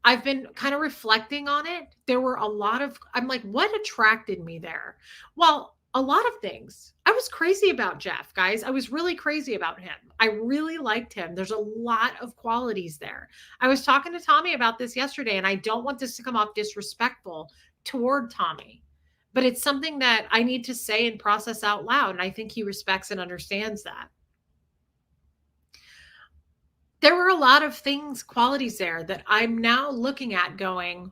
I've been kind of reflecting on it. There were a lot of, I'm like, what attracted me there? Well, a lot of things. I was crazy about Jeff, guys. I was really crazy about him. I really liked him. There's a lot of qualities there. I was talking to Tommy about this yesterday, and I don't want this to come off disrespectful toward Tommy, but it's something that I need to say and process out loud. And I think he respects and understands that. There were a lot of things, qualities there that I'm now looking at going,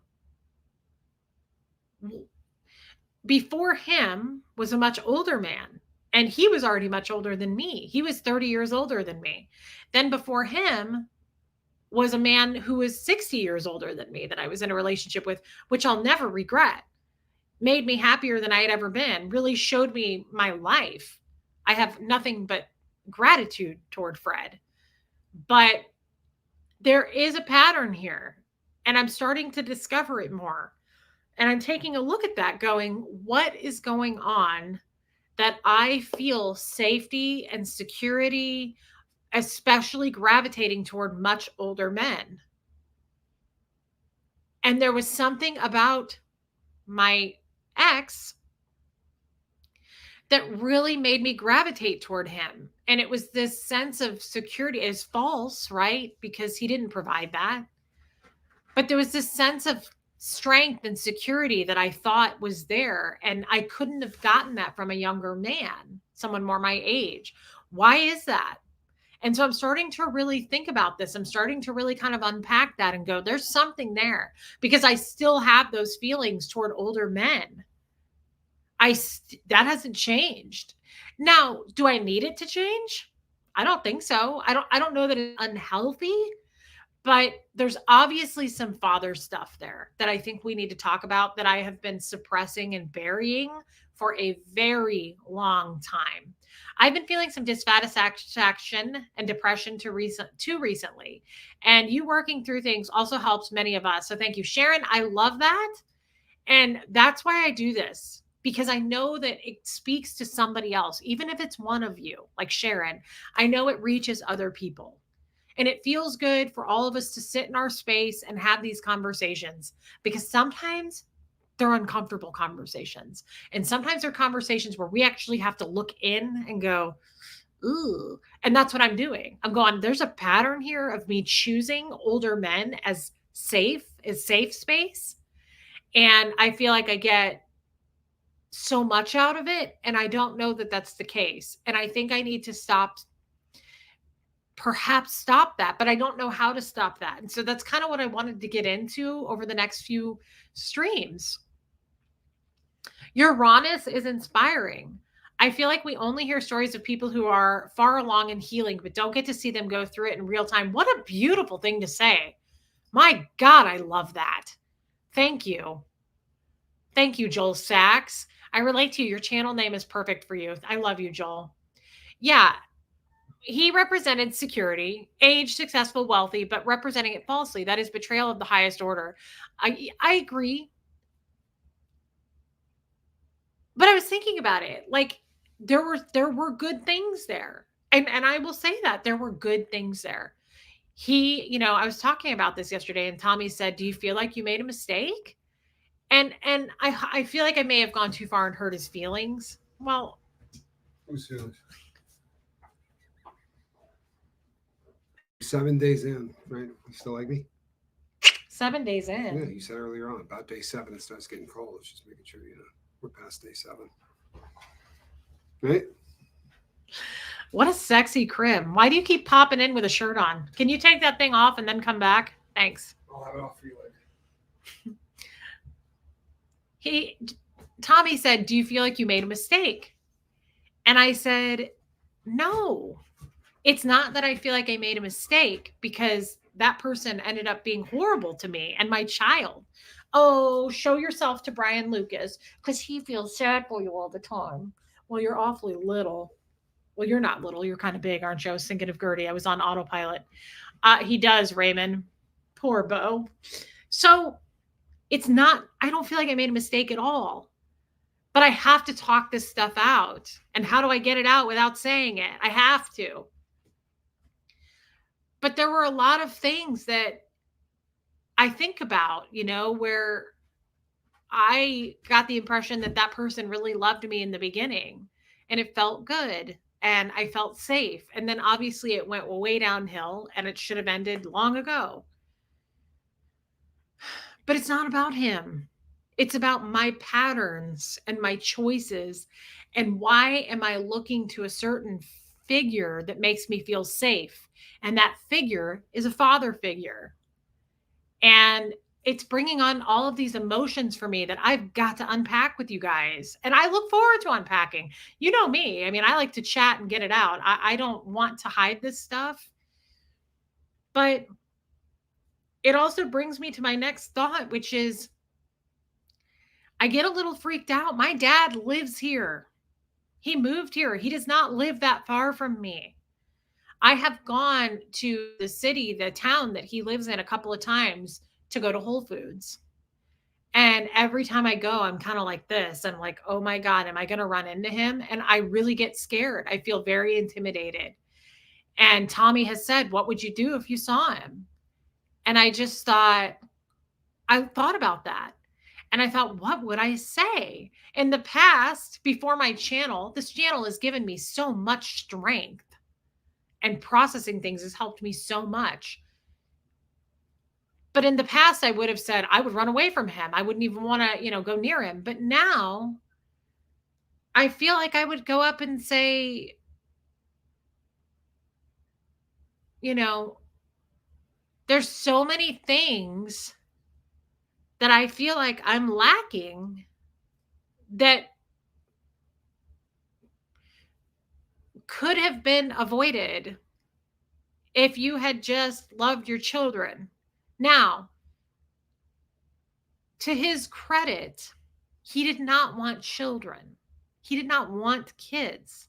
before him was a much older man, and he was already much older than me. He was 30 years older than me. Then before him was a man who was 60 years older than me that I was in a relationship with, which I'll never regret. Made me happier than I had ever been, really showed me my life. I have nothing but gratitude toward Fred. But there is a pattern here, and I'm starting to discover it more. And I'm taking a look at that going, what is going on that I feel safety and security, especially gravitating toward much older men? And there was something about my ex that really made me gravitate toward him. And it was this sense of security. It's false, right? Because he didn't provide that. But there was this sense of strength and security that I thought was there. And I couldn't have gotten that from a younger man, someone more my age. Why is that? And so I'm starting to really think about this. I'm starting to really kind of unpack that and go, there's something there, because I still have those feelings toward older men. That hasn't changed. Now, do I need it to change? I don't think so. I don't know that it's unhealthy, but there's obviously some father stuff there that I think we need to talk about that I have been suppressing and burying for a very long time. I've been feeling some dissatisfaction and depression too recently. And you working through things also helps many of us. So thank you, Sharon. I love that. And that's why I do this, because I know that it speaks to somebody else, even if it's one of you, like Sharon. I know it reaches other people. And it feels good for all of us to sit in our space and have these conversations, because sometimes they're uncomfortable conversations. And sometimes they're conversations where we actually have to look in and go, ooh. And that's what I'm doing. I'm going, there's a pattern here of me choosing older men as safe space. And I feel like I get so much out of it. And I don't know that that's the case. And I think I need to perhaps stop that, but I don't know how to stop that. And so that's kind of what I wanted to get into over the next few streams. Your rawness is inspiring. I feel like we only hear stories of people who are far along in healing, but don't get to see them go through it in real time. What a beautiful thing to say. My God, I love that. Thank you. Thank you, Joel Sachs. I relate to you. Your channel name is perfect for you. I love you, Joel. Yeah, he represented security, age, successful, wealthy, but representing it falsely. That is betrayal of the highest order. I agree. But I was thinking about it. Like there were good things there. And I will say that there were good things there. I was talking about this yesterday and Tommy said, "Do you feel like you made a mistake?" And I feel like I may have gone too far and hurt his feelings. Well, Who's feelings? 7 days in, right? You still like me? 7 days Yeah, in. you said earlier on about day 7 it starts getting cold. It's just making sure we're past day 7, right? What a sexy crim. Why do you keep popping in with a shirt on? Can you take that thing off and then come back? Thanks. I'll have it off for you later. He Tommy said, "Do you feel like you made a mistake?" And I said, "No. It's not that I feel like I made a mistake because that person ended up being horrible to me and my child." Oh, show yourself to Brian Lucas because he feels sad for you all the time. Well, you're awfully little. Well, you're not little. You're kind of big, aren't you? I was thinking of Gertie. I was on autopilot. He does, Raymond. Poor Bo. So it's not, I don't feel like I made a mistake at all. But I have to talk this stuff out. And how do I get it out without saying it? I have to. But there were a lot of things that I think about, where I got the impression that that person really loved me in the beginning and it felt good and I felt safe. And then obviously it went way downhill and it should have ended long ago. But it's not about him. It's about my patterns and my choices. And why am I looking to a certain figure that makes me feel safe? And that figure is a father figure. And it's bringing on all of these emotions for me that I've got to unpack with you guys. And I look forward to unpacking. You know me. I mean, I like to chat and get it out. I don't want to hide this stuff. But it also brings me to my next thought, which is I get a little freaked out. My dad lives here. He moved here. He does not live that far from me. I have gone to the city, the town that he lives in a couple of times to go to Whole Foods. And every time I go, I'm kind of like this. I'm like, oh my God, am I going to run into him? And I really get scared. I feel very intimidated. And Tommy has said, what would you do if you saw him? And I thought about that. And I thought, what would I say? In the past, before my channel, this channel has given me so much strength and processing things has helped me so much. But in the past, I would have said, I would run away from him. I wouldn't even want to, go near him. But now I feel like I would go up and say, there's so many things that I feel like I'm lacking that could have been avoided if you had just loved your children. Now, to his credit, he did not want children. He did not want kids.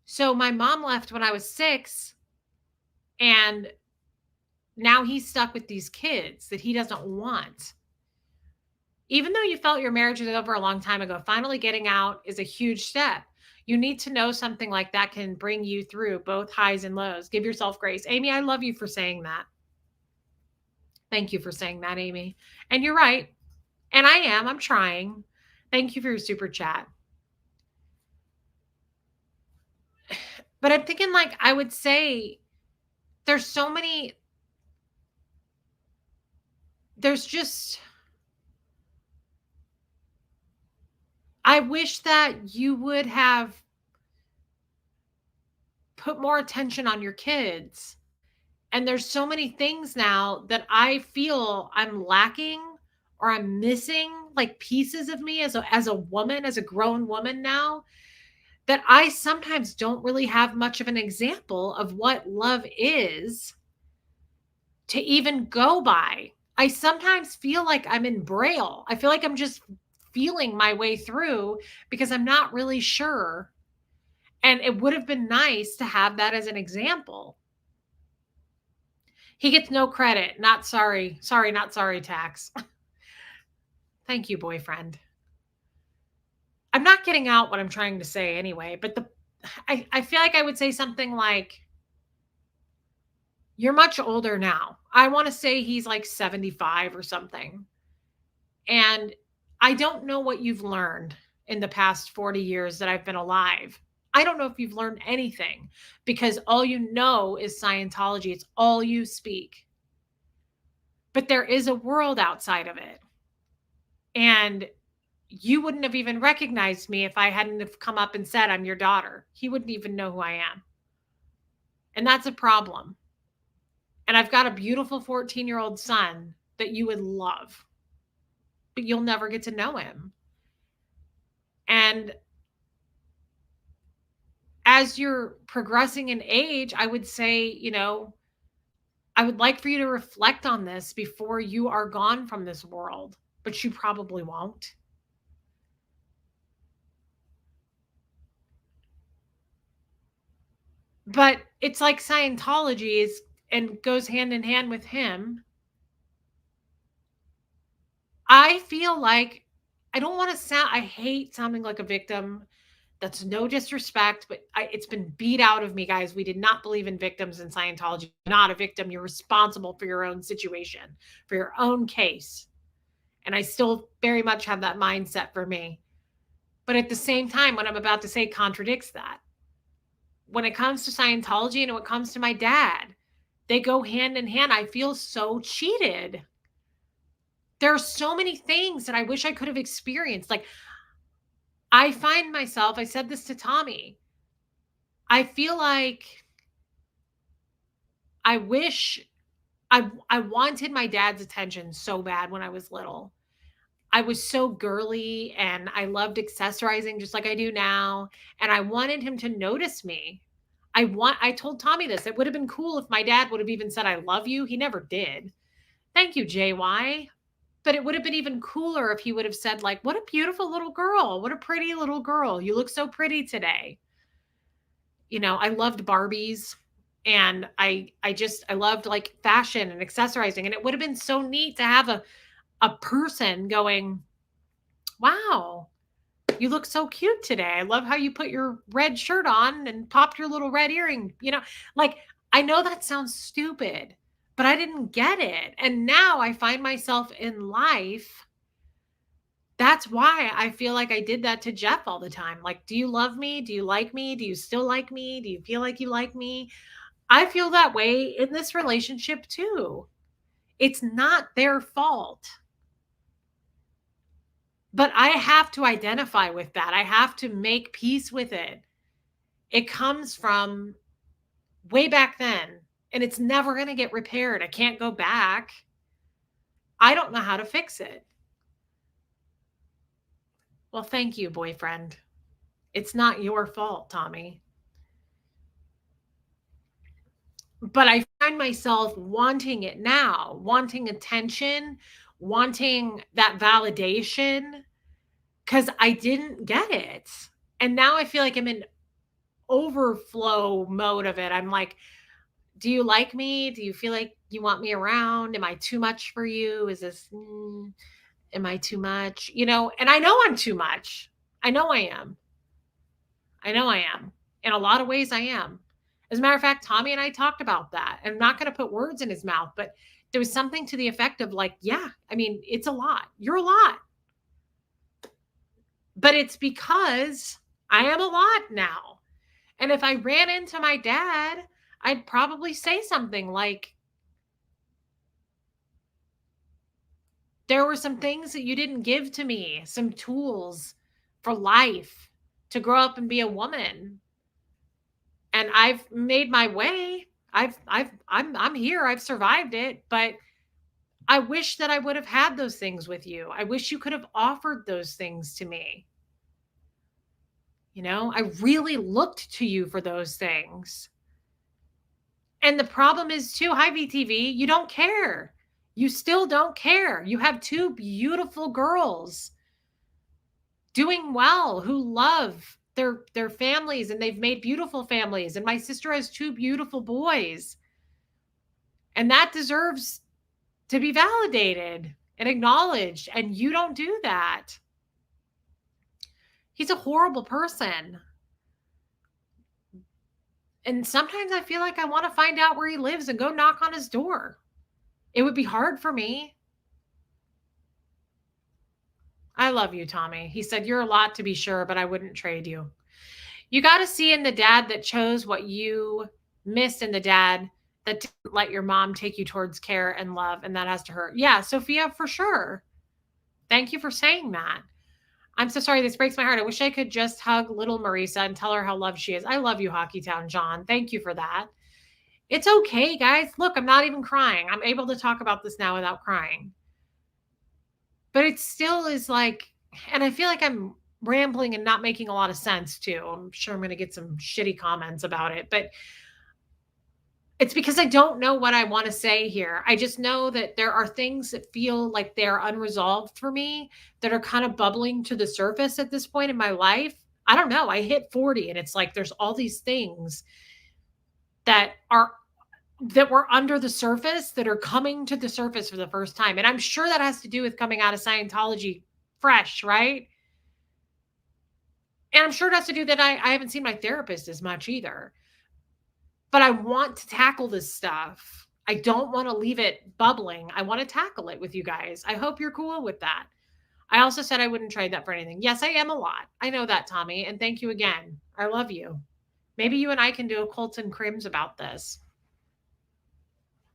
So my mom left when I was 6, and now he's stuck with these kids that he doesn't want. Even though you felt your marriage was over a long time ago, finally getting out is a huge step. You need to know something like that can bring you through both highs and lows. Give yourself grace. Amy, I love you for saying that. Thank you for saying that, Amy. And you're right. And I'm trying. Thank you for your super chat. But I'm thinking, like, I would say there's just, I wish that you would have put more attention on your kids. And there's so many things now that I feel I'm lacking or I'm missing, like pieces of me as a woman, as a grown woman now. that I sometimes don't really have much of an example of what love is to even go by. I sometimes feel like I'm in braille. I feel like I'm just feeling my way through because I'm not really sure. And it would have been nice to have that as an example. He gets no credit. Not sorry. Sorry, not sorry, tax. Thank you, boyfriend. I'm not getting out what I'm trying to say anyway, but I feel like I would say something like, you're much older now. I want to say he's like 75 or something. And I don't know what you've learned in the past 40 years that I've been alive. I don't know if you've learned anything because all you know is Scientology. It's all you speak. But there is a world outside of it. And you wouldn't have even recognized me if I hadn't have come up and said, I'm your daughter. He wouldn't even know who I am. And that's a problem. And I've got a beautiful 14-year-old son that you would love, but you'll never get to know him. And as you're progressing in age, I would say, I would like for you to reflect on this before you are gone from this world, but you probably won't. But it's like Scientology is and goes hand in hand with him. I feel like I don't want to sound, I hate sounding like a victim. That's no disrespect, but it's been beat out of me, guys. We did not believe in victims in Scientology. You're not a victim. You're responsible for your own situation, for your own case. And I still very much have that mindset for me. But at the same time, what I'm about to say contradicts that. When it comes to Scientology and when it comes to my dad, they go hand in hand. I feel so cheated. There are so many things that I wish I could have experienced. Like, I find myself, I said this to Tommy, I feel like I wish I wanted my dad's attention so bad when I was little. I was so girly and I loved accessorizing just like I do now, and I wanted him to notice me. I told Tommy this. It would have been cool if my dad would have even said I love you. He never did. Thank you, JY. But it would have been even cooler if he would have said like, "What a beautiful little girl. What a pretty little girl. You look so pretty today." I loved Barbies, and I loved like fashion and accessorizing, and it would have been so neat to have a person going, "Wow, you look so cute today. I love how you put your red shirt on and popped your little red earring." Like, I know that sounds stupid, but I didn't get it. And now I find myself in life. That's why I feel like I did that to Jeff all the time. Like, do you love me? Do you like me? Do you still like me? Do you feel like you like me? I feel that way in this relationship too. It's not their fault. But I have to identify with that. I have to make peace with it. It comes from way back then, and it's never going to get repaired. I can't go back. I don't know how to fix it. Well, thank you, boyfriend. It's not your fault, Tommy. But I find myself wanting it now, wanting attention, wanting that validation because I didn't get it. And now I feel like I'm in overflow mode of it. I'm like, do you like me? Do you feel like you want me around? Am I too much for you? Is this, am I too much? And I know I'm too much. I know I am. I know I am. In a lot of ways, I am. As a matter of fact, Tommy and I talked about that. I'm not going to put words in his mouth, but there was something to the effect of like, yeah, I mean, it's a lot. You're a lot. But it's because I am a lot now. And if I ran into my dad, I'd probably say something like, there were some things that you didn't give to me, some tools for life to grow up and be a woman. And I've made my way. I'm here. I've survived it, but I wish that I would have had those things with you. I wish you could have offered those things to me. I really looked to you for those things. And the problem is too, hi VTV, you don't care. You still don't care. You have two beautiful girls doing well who love their families, and they've made beautiful families, and my sister has two beautiful boys. And that deserves to be validated and acknowledged, and you don't do that. He's a horrible person. And sometimes I feel like I want to find out where he lives and go knock on his door. It would be hard for me. I love you, Tommy. He said, "You're a lot to be sure, but I wouldn't trade you." You got to see in the dad that chose what you missed in the dad that didn't let your mom take you towards care and love, and that has to hurt. Yeah, Sophia, for sure. Thank you for saying that. I'm so sorry. This breaks my heart. I wish I could just hug little Marisa and tell her how loved she is. I love you, Hockey Town John. Thank you for that. It's okay, guys. Look, I'm not even crying. I'm able to talk about this now without crying. But it still is like, and I feel like I'm rambling and not making a lot of sense too. I'm sure I'm going to get some shitty comments about it, but it's because I don't know what I want to say here. I just know that there are things that feel like they're unresolved for me that are kind of bubbling to the surface at this point in my life. I don't know. I hit 40 and it's like there's all these things that are that were under the surface that are coming to the surface for the first time. And I'm sure that has to do with coming out of Scientology fresh, right? And I'm sure it has to do that I haven't seen my therapist as much either. But I want to tackle this stuff. I don't want to leave it bubbling. I want to tackle it with you guys. I hope you're cool with that. I also said I wouldn't trade that for anything. Yes, I am a lot. I know that, Tommy. And thank you again. I love you. Maybe you and I can do a Colton Crims about this.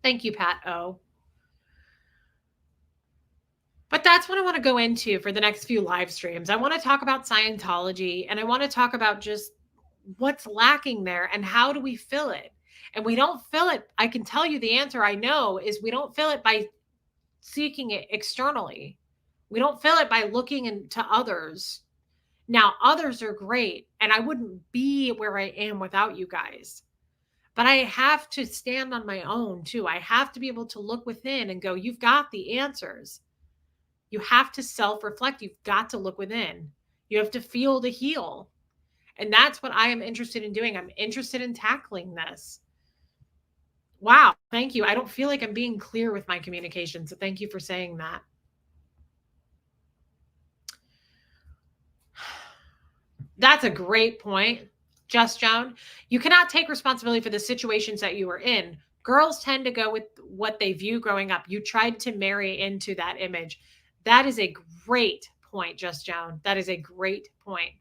Thank you, Pat O. But that's what I want to go into for the next few live streams. I want to talk about Scientology, and I want to talk about just what's lacking there and how do we fill it. And we don't fill it. I can tell you the answer I know is we don't fill it by seeking it externally. We don't fill it by looking into others. Now, others are great, and I wouldn't be where I am without you guys. But I have to stand on my own too. I have to be able to look within and go, you've got the answers. You have to self reflect. You've got to look within. You have to feel to heal. And that's what I am interested in doing. I'm interested in tackling this. Wow. Thank you. I don't feel like I'm being clear with my communication. So thank you for saying that. That's a great point, Just Joan. You cannot take responsibility for the situations that you were in. Girls tend to go with what they view growing up. You tried to marry into that image. That is a great point, Just Joan. That is a great point.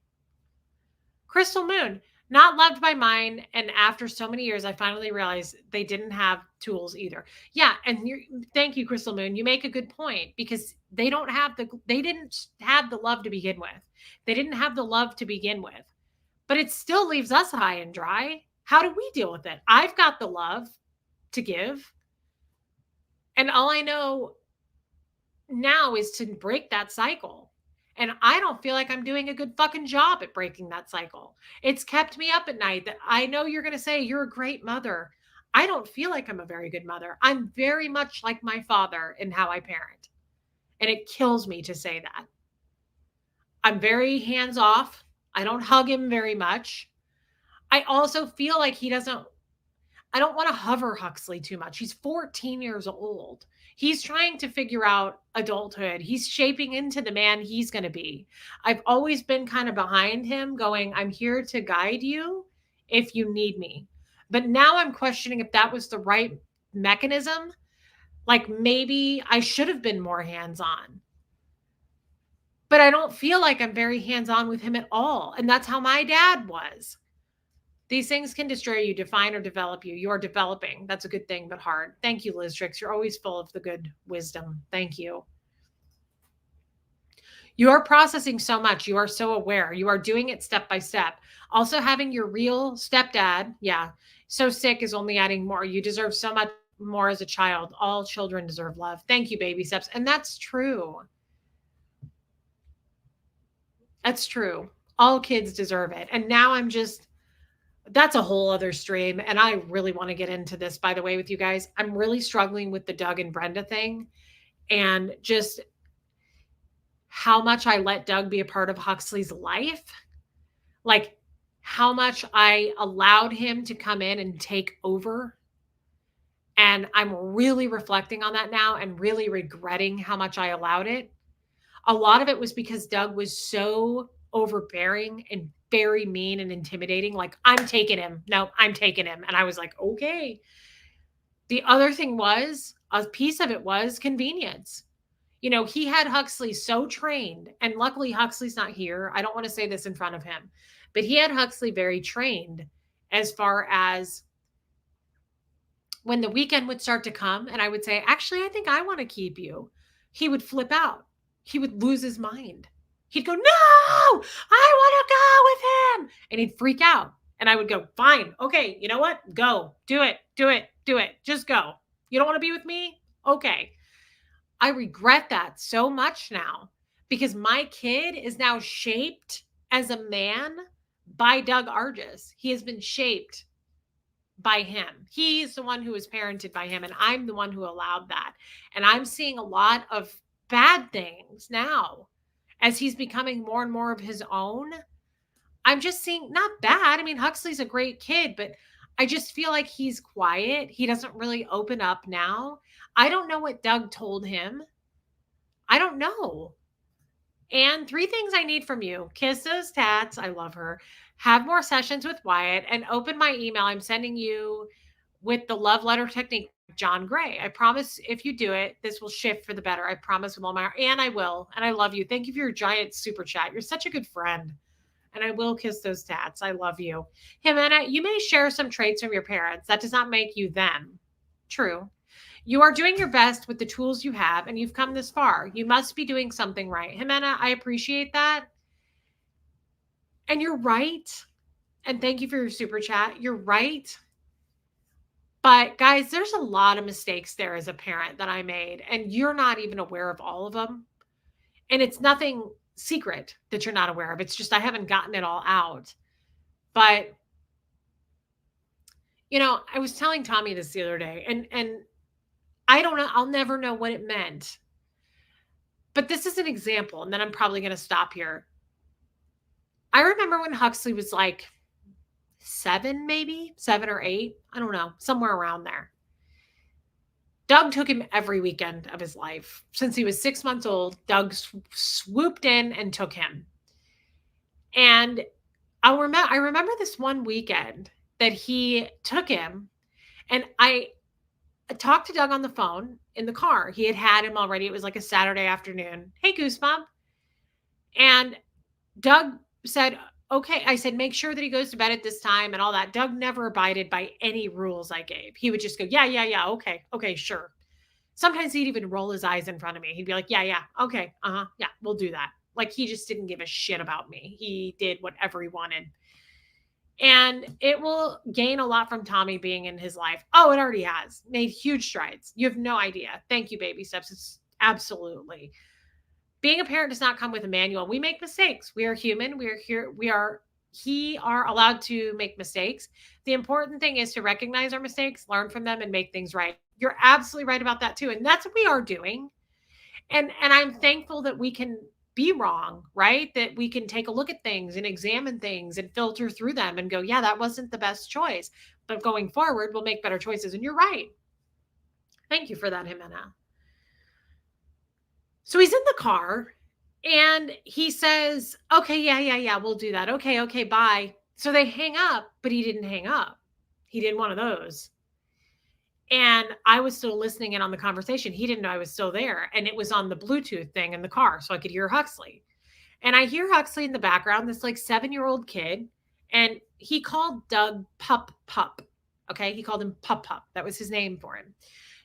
Crystal Moon, not loved by mine. And after so many years, I finally realized they didn't have tools either. Yeah. And thank you, Crystal Moon. You make a good point because they didn't have the love to begin with. They didn't have the love to begin with, but it still leaves us high and dry. How do we deal with it? I've got the love to give. And all I know now is to break that cycle. And I don't feel like I'm doing a good fucking job at breaking that cycle. It's kept me up at night that I know you're going to say you're a great mother. I don't feel like I'm a very good mother. I'm very much like my father in how I parent. And it kills me to say that. I'm very hands off. I don't hug him very much. I also feel like I don't want to hover Huxley too much. He's 14 years old. He's trying to figure out adulthood. He's shaping into the man he's going to be. I've always been kind of behind him, going, I'm here to guide you if you need me. But now I'm questioning if that was the right mechanism. Like maybe I should have been more hands on. But I don't feel like I'm very hands on with him at all. And that's how my dad was. These things can destroy you, define, or develop you. You are developing. That's a good thing, but hard. Thank you, Liz Trix. You're always full of the good wisdom. Thank you. You are processing so much. You are so aware. You are doing it step by step. Also, having your real stepdad, yeah, so sick is only adding more. You deserve so much more as a child. All children deserve love. Thank you, baby steps. And that's true. That's true. All kids deserve it. And now I'm just, that's a whole other stream. And I really want to get into this, by the way, with you guys. I'm really struggling with the Doug and Brenda thing and just how much I let Doug be a part of Huxley's life. Like how much I allowed him to come in and take over. And I'm really reflecting on that now and really regretting how much I allowed it. A lot of it was because Doug was so overbearing and very mean and intimidating. Like, I'm taking him. No, I'm taking him. And I was like, okay. The other thing was, a piece of it was convenience. You know, he had Huxley so trained, and luckily Huxley's not here. I don't want to say this in front of him, but he had Huxley very trained as far as when the weekend would start to come and I would say, actually, I think I want to keep you. He would flip out. He would lose his mind. He'd go, no, I want to go with him. And he'd freak out. And I would go, fine. Okay. You know what? Go. Do it. Do it. Do it. Just go. You don't want to be with me? Okay. I regret that so much now because my kid is now shaped as a man by Doug Argis. He has been shaped by him. He's the one who was parented by him, and I'm the one who allowed that. And I'm seeing a lot of bad things now as he's becoming more and more of his own. I'm just seeing not bad. I mean, Huxley's a great kid, but I just feel like he's quiet. He doesn't really open up now. I don't know what Doug told him. I don't know. And 3 things I need from you: kiss those tats. I love her. Have more sessions with Wyatt and open my email I'm sending you with the love letter technique, John Gray. I promise if you do it, this will shift for the better. I promise with all my heart. And I will. And I love you. Thank you for your giant super chat. You're such a good friend. And I will kiss those tats. I love you. Jimena, you may share some traits from your parents. That does not make you them. True. You are doing your best with the tools you have, and you've come this far. You must be doing something right. Jimena, I appreciate that. And you're right. And thank you for your super chat. You're right. But guys, there's a lot of mistakes there as a parent that I made, and you're not even aware of all of them. And it's nothing secret that you're not aware of. It's just I haven't gotten it all out. But you know, I was telling Tommy this the other day, and I don't know, I'll never know what it meant. But this is an example, and then I'm probably going to stop here. I remember when Huxley was like 7, maybe 7 or 8. I don't know, somewhere around there. Doug took him every weekend of his life. Since he was 6 months old, Doug swooped in and took him. And I remember this one weekend that he took him, and I talked to Doug on the phone in the car. He had him already. It was like a Saturday afternoon. Hey, Goosebump. And Doug said, okay. I said, make sure that he goes to bed at this time and all that. Doug never abided by any rules I gave. He would just go, yeah. Okay, sure. Sometimes he'd even roll his eyes in front of me. He'd be like, yeah, okay, yeah, we'll do that. Like he just didn't give a shit about me. He did whatever he wanted. And it will gain a lot from Tommy being in his life. Oh, it already has made huge strides. You have no idea. Thank you, baby steps. It's absolutely. Being a parent does not come with a manual. We make mistakes. We are human. We are here. He are allowed to make mistakes. The important thing is to recognize our mistakes, learn from them, and make things right. You're absolutely right about that too. And that's what we are doing. And I'm thankful that we can be wrong, right? That we can take a look at things and examine things and filter through them and go, yeah, that wasn't the best choice. But going forward, we'll make better choices. And you're right. Thank you for that, Jimena. So he's in the car and he says, okay, yeah, we'll do that. Okay, bye. So they hang up, but he didn't hang up. He did one of those. And I was still listening in on the conversation. He didn't know I was still there. And it was on the Bluetooth thing in the car. So I could hear Huxley. And I hear Huxley in the background, this like 7-year-old kid. And he called Doug Pup. Okay. He called him Pup. That was his name for him.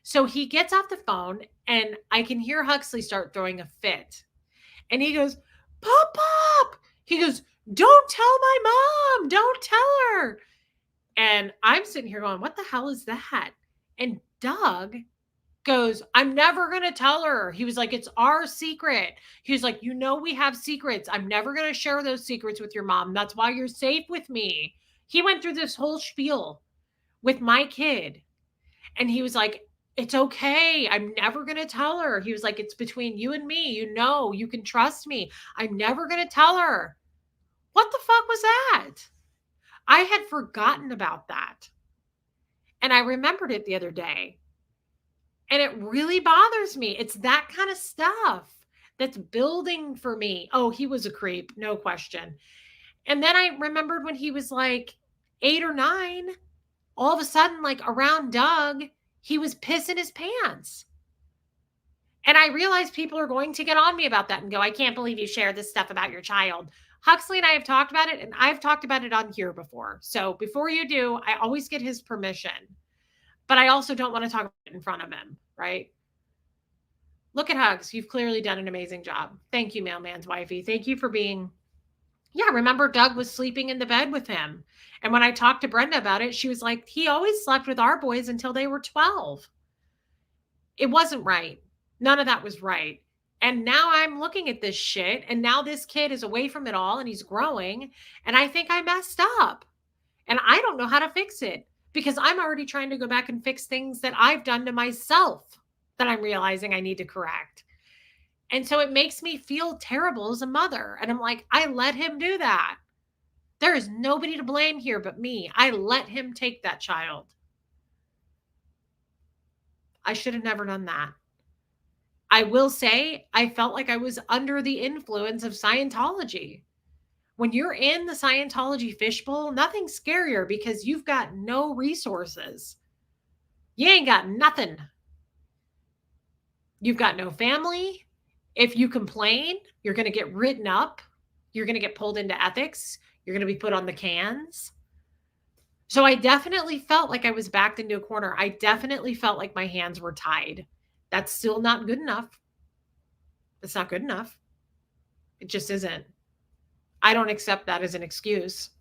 So he gets off the phone and I can hear Huxley start throwing a fit. And he goes, Pup. He goes, don't tell my mom. Don't tell her. And I'm sitting here going, what the hell is that? And Doug goes, I'm never going to tell her. He was like, it's our secret. He was like, we have secrets. I'm never going to share those secrets with your mom. That's why you're safe with me. He went through this whole spiel with my kid. And he was like, it's okay. I'm never going to tell her. He was like, it's between you and me. You can trust me. I'm never going to tell her. What the fuck was that? I had forgotten about that. And I remembered it the other day. And it really bothers me. It's that kind of stuff that's building for me. Oh, he was a creep, no question. And then I remembered when he was like 8 or 9, all of a sudden, like around Doug, he was pissing his pants. And I realize people are going to get on me about that and go, I can't believe you share this stuff about your child. Huxley and I have talked about it, and I've talked about it on here before. So before you do, I always get his permission. But I also don't want to talk about it in front of him, right? Look at Hugs. You've clearly done an amazing job. Thank you, Mailman's Wifey. Thank you for being. Yeah, remember Doug was sleeping in the bed with him. And when I talked to Brenda about it, she was like, he always slept with our boys until they were 12. It wasn't right. None of that was right. And now I'm looking at this shit, and now this kid is away from it all and he's growing. And I think I messed up. And I don't know how to fix it because I'm already trying to go back and fix things that I've done to myself that I'm realizing I need to correct. And so it makes me feel terrible as a mother. And I'm like, I let him do that. There is nobody to blame here but me. I let him take that child. I should have never done that. I will say I felt like I was under the influence of Scientology. When you're in the Scientology fishbowl, nothing's scarier because you've got no resources. You ain't got nothing. You've got no family. If you complain, you're going to get written up. You're going to get pulled into ethics. You're going to be put on the cans. So I definitely felt like I was backed into a corner. I definitely felt like my hands were tied. That's still not good enough. It's not good enough. It just isn't. I don't accept that as an excuse.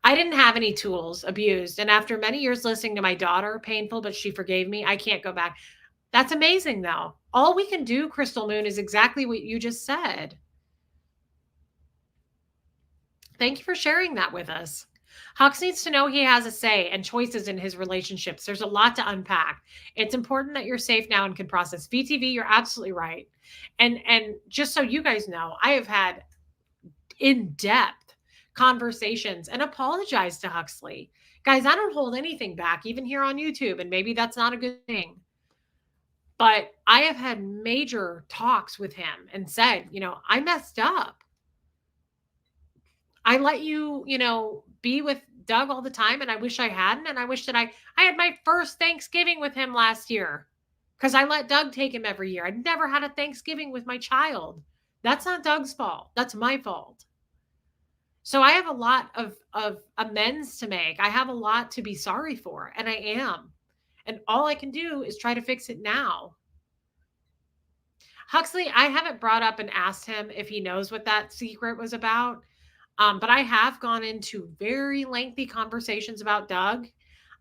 I didn't have any tools, abused. And after many years listening to my daughter, painful, but she forgave me, I can't go back. That's amazing, though. All we can do, Crystal Moon, is exactly what you just said. Thank you for sharing that with us. Hux needs to know he has a say and choices in his relationships. There's a lot to unpack. It's important that you're safe now and can process. VTV, you're absolutely right. And just so you guys know, I have had in-depth conversations and apologize to Huxley. Guys, I don't hold anything back, even here on YouTube, and maybe that's not a good thing. But I have had major talks with him and said, I messed up. I let you, be with Doug all the time, and I wish I hadn't. And I wish that I had my first Thanksgiving with him last year because I let Doug take him every year. I'd never had a Thanksgiving with my child. That's not Doug's fault. That's my fault. So I have a lot of amends to make. I have a lot to be sorry for, and I am. And all I can do is try to fix it now. Huxley, I haven't brought up and asked him if he knows what that secret was about. But I have gone into very lengthy conversations about Doug.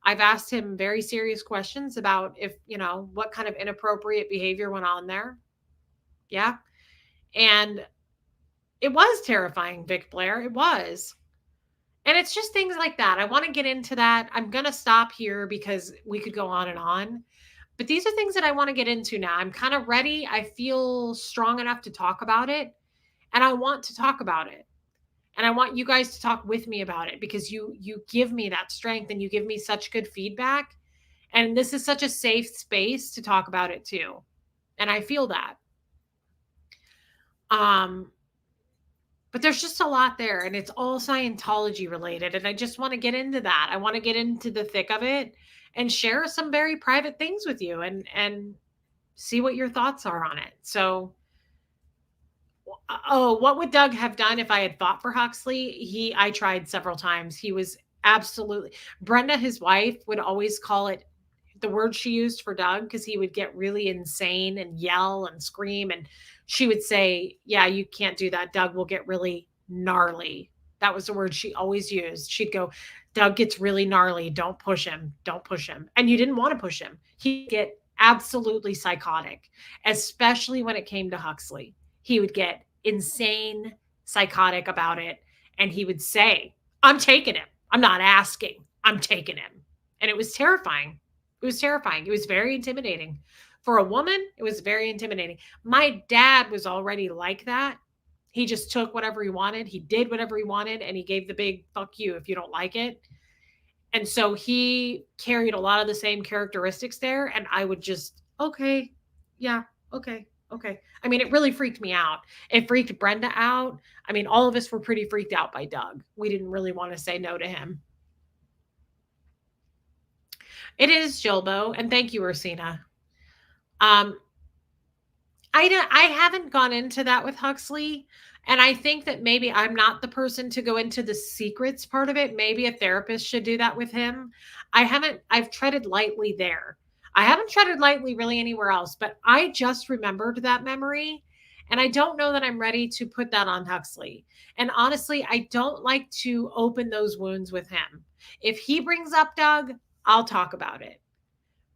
I've asked him very serious questions about what kind of inappropriate behavior went on there. Yeah. And it was terrifying, Vic Blair. It was. And it's just things like that. I want to get into that. I'm going to stop here because we could go on and on. But these are things that I want to get into now. I'm kind of ready. I feel strong enough to talk about it. And I want to talk about it. And I want you guys to talk with me about it because you give me that strength and you give me such good feedback. And this is such a safe space to talk about it too. And I feel that. But there's just a lot there and it's all Scientology related. And I just want to get into that. I want to get into the thick of it and share some very private things with you and see what your thoughts are on it. So, what would Doug have done if I had fought for Huxley? I tried several times. He was absolutely Brenda, his wife, would always call it the word she used for Doug because he would get really insane and yell and scream. And she would say, yeah, you can't do that. Doug will get really gnarly. That was the word she always used. She'd go, Doug gets really gnarly. Don't push him. Don't push him. And you didn't want to push him. He'd get absolutely psychotic, especially when it came to Huxley. He would get insane, psychotic about it. And he would say, I'm taking him. I'm not asking. I'm taking him. And it was terrifying. It was terrifying. It was very intimidating. For a woman, it was very intimidating. My dad was already like that. He just took whatever he wanted. He did whatever he wanted, and he gave the big fuck you if you don't like it. And so he carried a lot of the same characteristics there. And I would just, okay, yeah, okay, okay. I mean, it really freaked me out. It freaked Brenda out. I mean, all of us were pretty freaked out by Doug. We didn't really want to say no to him. It is Jilbo. And thank you, Ursina. Um, I haven't gone into that with Huxley, and I think that maybe I'm not the person to go into the secrets part of it. Maybe a therapist should do that with him. I've treaded lightly there. I haven't treaded lightly really anywhere else, but I just remembered that memory, and I don't know that I'm ready to put that on Huxley. And honestly, I don't like to open those wounds with him. If he brings up Doug, I'll talk about it.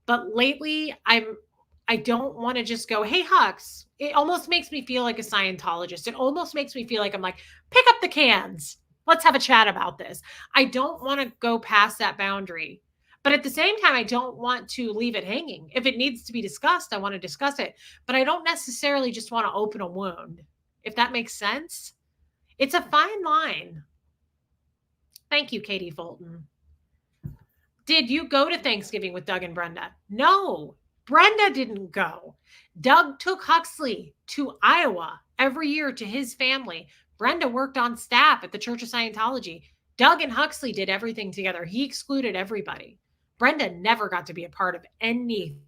But lately, I don't want to just go, "Hey, Hux." It almost makes me feel like a Scientologist. It almost makes me feel like I'm like, "Pick up the cans. Let's have a chat about this." I don't want to go past that boundary. But at the same time, I don't want to leave it hanging. If it needs to be discussed, I want to discuss it. But I don't necessarily just want to open a wound, if that makes sense. It's a fine line. Thank you, Katie Fulton. Did you go to Thanksgiving with Doug and Brenda? No, Brenda didn't go. Doug took Huxley to Iowa every year to his family. Brenda worked on staff at the Church of Scientology. Doug and Huxley did everything together. He excluded everybody. Brenda never got to be a part of anything.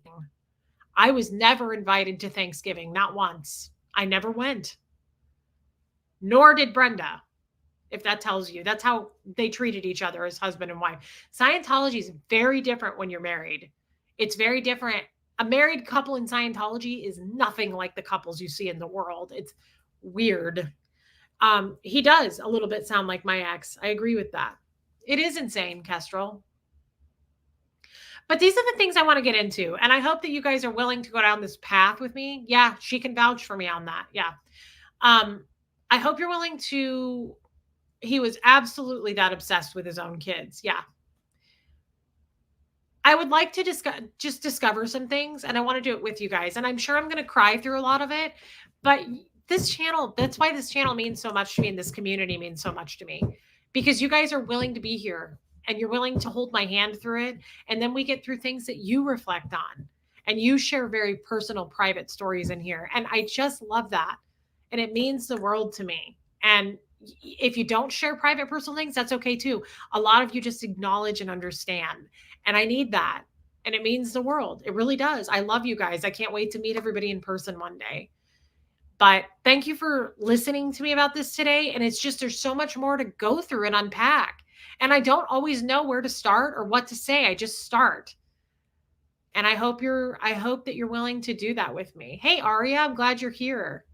I was never invited to Thanksgiving, not once. I never went. Nor did Brenda, if that tells you. That's how they treated each other as husband and wife. Scientology is very different when you're married. It's very different. A married couple in Scientology is nothing like the couples you see in the world. It's weird. He does a little bit sound like my ex. I agree with that. It is insane, Kestrel. But these are the things I want to get into. And I hope that you guys are willing to go down this path with me. Yeah, she can vouch for me on that. Yeah. I hope you're willing to. He was absolutely that obsessed with his own kids. Yeah. I would like to just discover some things, and I want to do it with you guys. And I'm sure I'm going to cry through a lot of it, but this channel, that's why this channel means so much to me, and this community means so much to me, because you guys are willing to be here and you're willing to hold my hand through it. And then we get through things that you reflect on, and you share very personal, private stories in here. And I just love that. And it means the world to me. And if you don't share private, personal things, that's okay too. A lot of you just acknowledge and understand. And I need that. And it means the world. It really does. I love you guys. I can't wait to meet everybody in person one day. But thank you for listening to me about this today. And it's just, there's so much more to go through and unpack. And I don't always know where to start or what to say. I just start. And I hope that you're willing to do that with me. Hey, Aria, I'm glad you're here.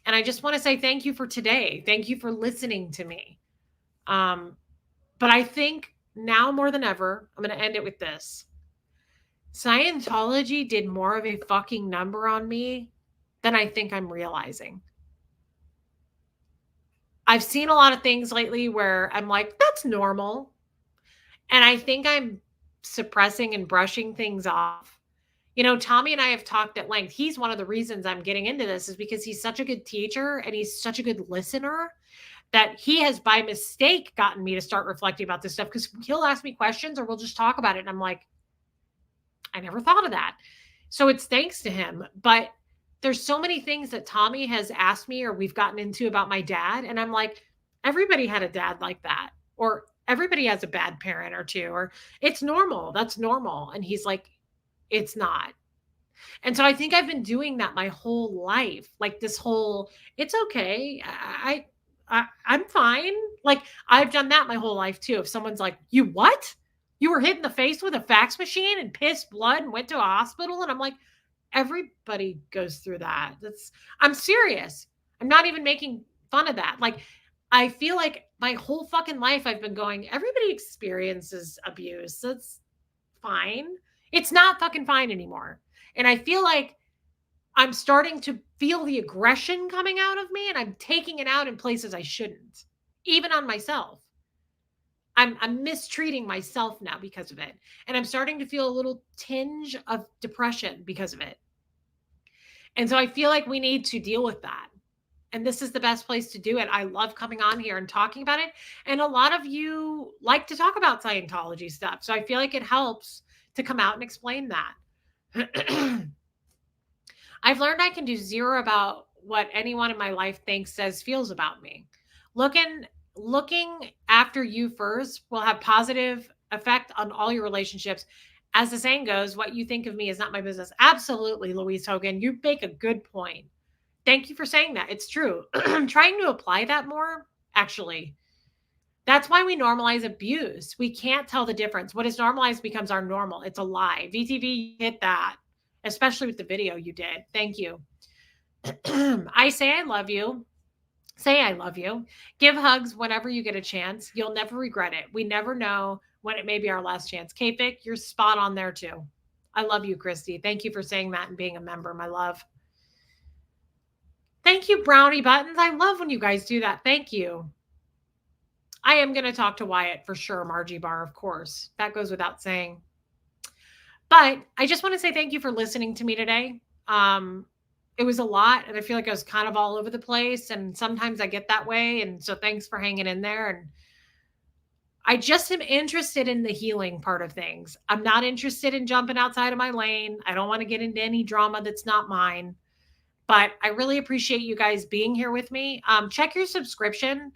And I just want to say thank you for today. Thank you for listening to me. But I think now more than ever, I'm going to end it with this. Scientology did more of a fucking number on me than I think I'm realizing. I've seen a lot of things lately where I'm like, that's normal. And I think I'm suppressing and brushing things off. You know, Tommy and I have talked at length. He's one of the reasons I'm getting into this is because he's such a good teacher and he's such a good listener that he has by mistake gotten me to start reflecting about this stuff, because he'll ask me questions or we'll just talk about it. And I'm like, I never thought of that. So it's thanks to him. But there's so many things that Tommy has asked me or we've gotten into about my dad. And I'm like, everybody had a dad like that, or everybody has a bad parent or two, or it's normal. That's normal. And he's like, it's not. And so I think I've been doing that my whole life. Like this whole, it's okay. I'm fine. Like I've done that my whole life too. If someone's like, you what? You were hit in the face with a fax machine and pissed blood and went to a hospital. And I'm like, everybody goes through that. I'm serious. I'm not even making fun of that. Like, I feel like my whole fucking life I've been going, everybody experiences abuse. That's fine. It's not fucking fine anymore. And I feel like I'm starting to feel the aggression coming out of me and I'm taking it out in places I shouldn't, even on myself. I'm mistreating myself now because of it. And I'm starting to feel a little tinge of depression because of it. And so I feel like we need to deal with that. And this is the best place to do it. I love coming on here and talking about it. And a lot of you like to talk about Scientology stuff. So I feel like it helps to come out and explain that. I've learned I can do zero about what anyone in my life thinks, says, feels about me. Looking looking after you first will have positive effect on all your relationships. As the saying goes, what you think of me is not my business. Absolutely, Louise Hogan. You make a good point. Thank you for saying that. It's true. I'm trying to apply that more, actually. That's why we normalize abuse. We can't tell the difference. What is normalized becomes our normal. It's a lie. VTV hit that, especially with the video you did. Thank you. I say I love you. Say I love you. Give hugs whenever you get a chance. You'll never regret it. We never know when it may be our last chance. K-Pic, you're spot on there too. I love you, Christy. Thank you for saying that and being a member, my love. Thank you, Brownie Buttons. I love when you guys do that. Thank you. I am going to talk to Wyatt for sure, Margie Bar, of course. That goes without saying. But I just want to say thank you for listening to me today. It was a lot, and I feel like I was kind of all over the place, and sometimes I get that way. And so thanks for hanging in there. And I just am interested in the healing part of things. I'm not interested in jumping outside of my lane. I don't want to get into any drama that's not mine. But I really appreciate you guys being here with me. Check your subscription.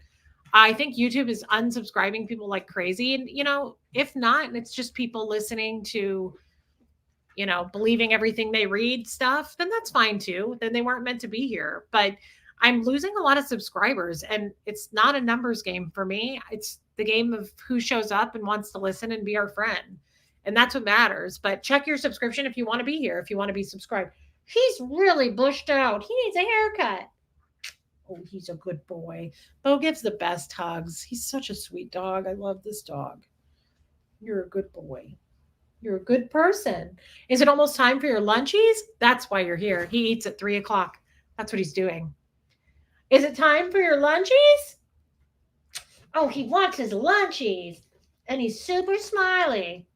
I think YouTube is unsubscribing people like crazy. And, if not, and it's just people listening to, believing everything they read stuff, then that's fine too. Then they weren't meant to be here. But I'm losing a lot of subscribers, and it's not a numbers game for me. It's the game of who shows up and wants to listen and be our friend. And that's what matters. But check your subscription if you want to be here, if you want to be subscribed. He's really bushed out. He needs a haircut. Oh, he's a good boy. Bo gives the best hugs. He's such a sweet dog. I love this dog. You're a good boy. You're a good person. Is it almost time for your lunchies? That's why you're here. He eats at 3 o'clock. That's what he's doing. Is it time for your lunchies? Oh, he wants his lunchies. And he's super smiley.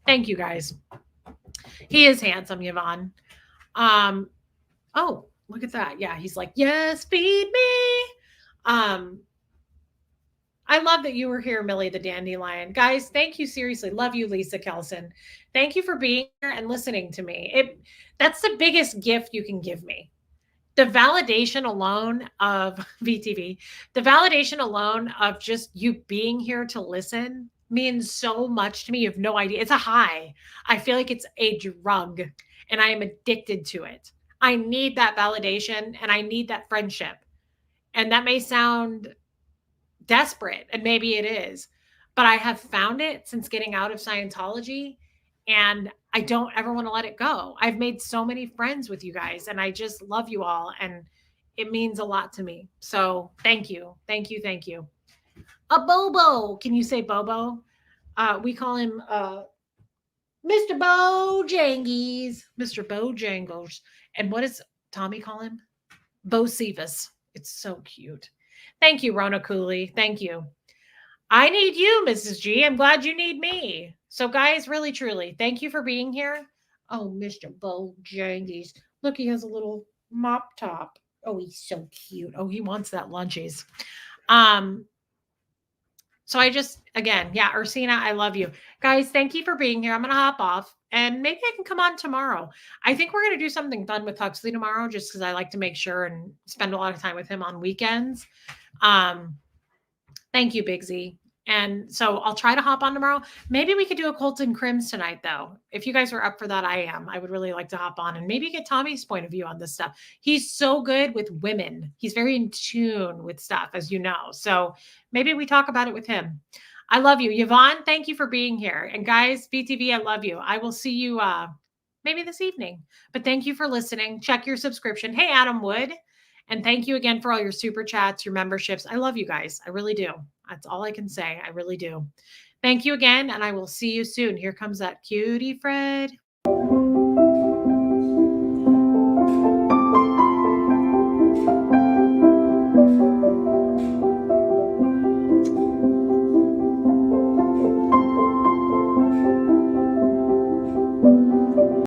Thank you, guys. He is handsome, Yvonne. Oh, look at that. Yeah, he's like, yes, feed me. I love that you were here, Millie the Dandelion. Guys, thank you. Seriously. Love you, Lisa Kelson. Thank you for being here and listening to me. That's the biggest gift you can give me. The validation alone of VTV, the validation alone of just you being here to listen means so much to me. You have no idea. It's a high. I feel like it's a drug and I am addicted to it. I need that validation and I need that friendship. And that may sound desperate, and maybe it is, but I have found it since getting out of Scientology, and I don't ever want to let it go. I've made so many friends with you guys, and I just love you all, and it means a lot to me. So thank you. Thank you. Thank you. A Bobo. Can you say Bobo? We call him Mr. Bojangles. Mr. Bojangles. And what does Tommy call him? Bo Cephas. It's so cute. Thank you, Rona Cooley. Thank you. I need you, Mrs. G. I'm glad you need me. So, guys, really, truly, thank you for being here. Oh, Mr. Bojangles. Look, he has a little mop top. Oh, he's so cute. Oh, he wants that lunchies. So I just, again, yeah, Ursina, I love you. Guys, thank you for being here. I'm going to hop off and maybe I can come on tomorrow. I think we're going to do something fun with Huxley tomorrow just because I like to make sure and spend a lot of time with him on weekends. Thank you, Big Z. And so I'll try to hop on tomorrow. Maybe we could do a Colton Crims tonight, though. If you guys are up for that, I am. I would really like to hop on and maybe get Tommy's point of view on this stuff. He's so good with women. He's very in tune with stuff, as you know. So maybe we talk about it with him. I love you. Yvonne, thank you for being here. And guys, BTV, I love you. I will see you maybe this evening. But thank you for listening. Check your subscription. Hey, Adam Wood. And thank you again for all your super chats, your memberships. I love you guys. I really do. That's all I can say. I really do. Thank you again, and I will see you soon. Here comes that cutie Fred.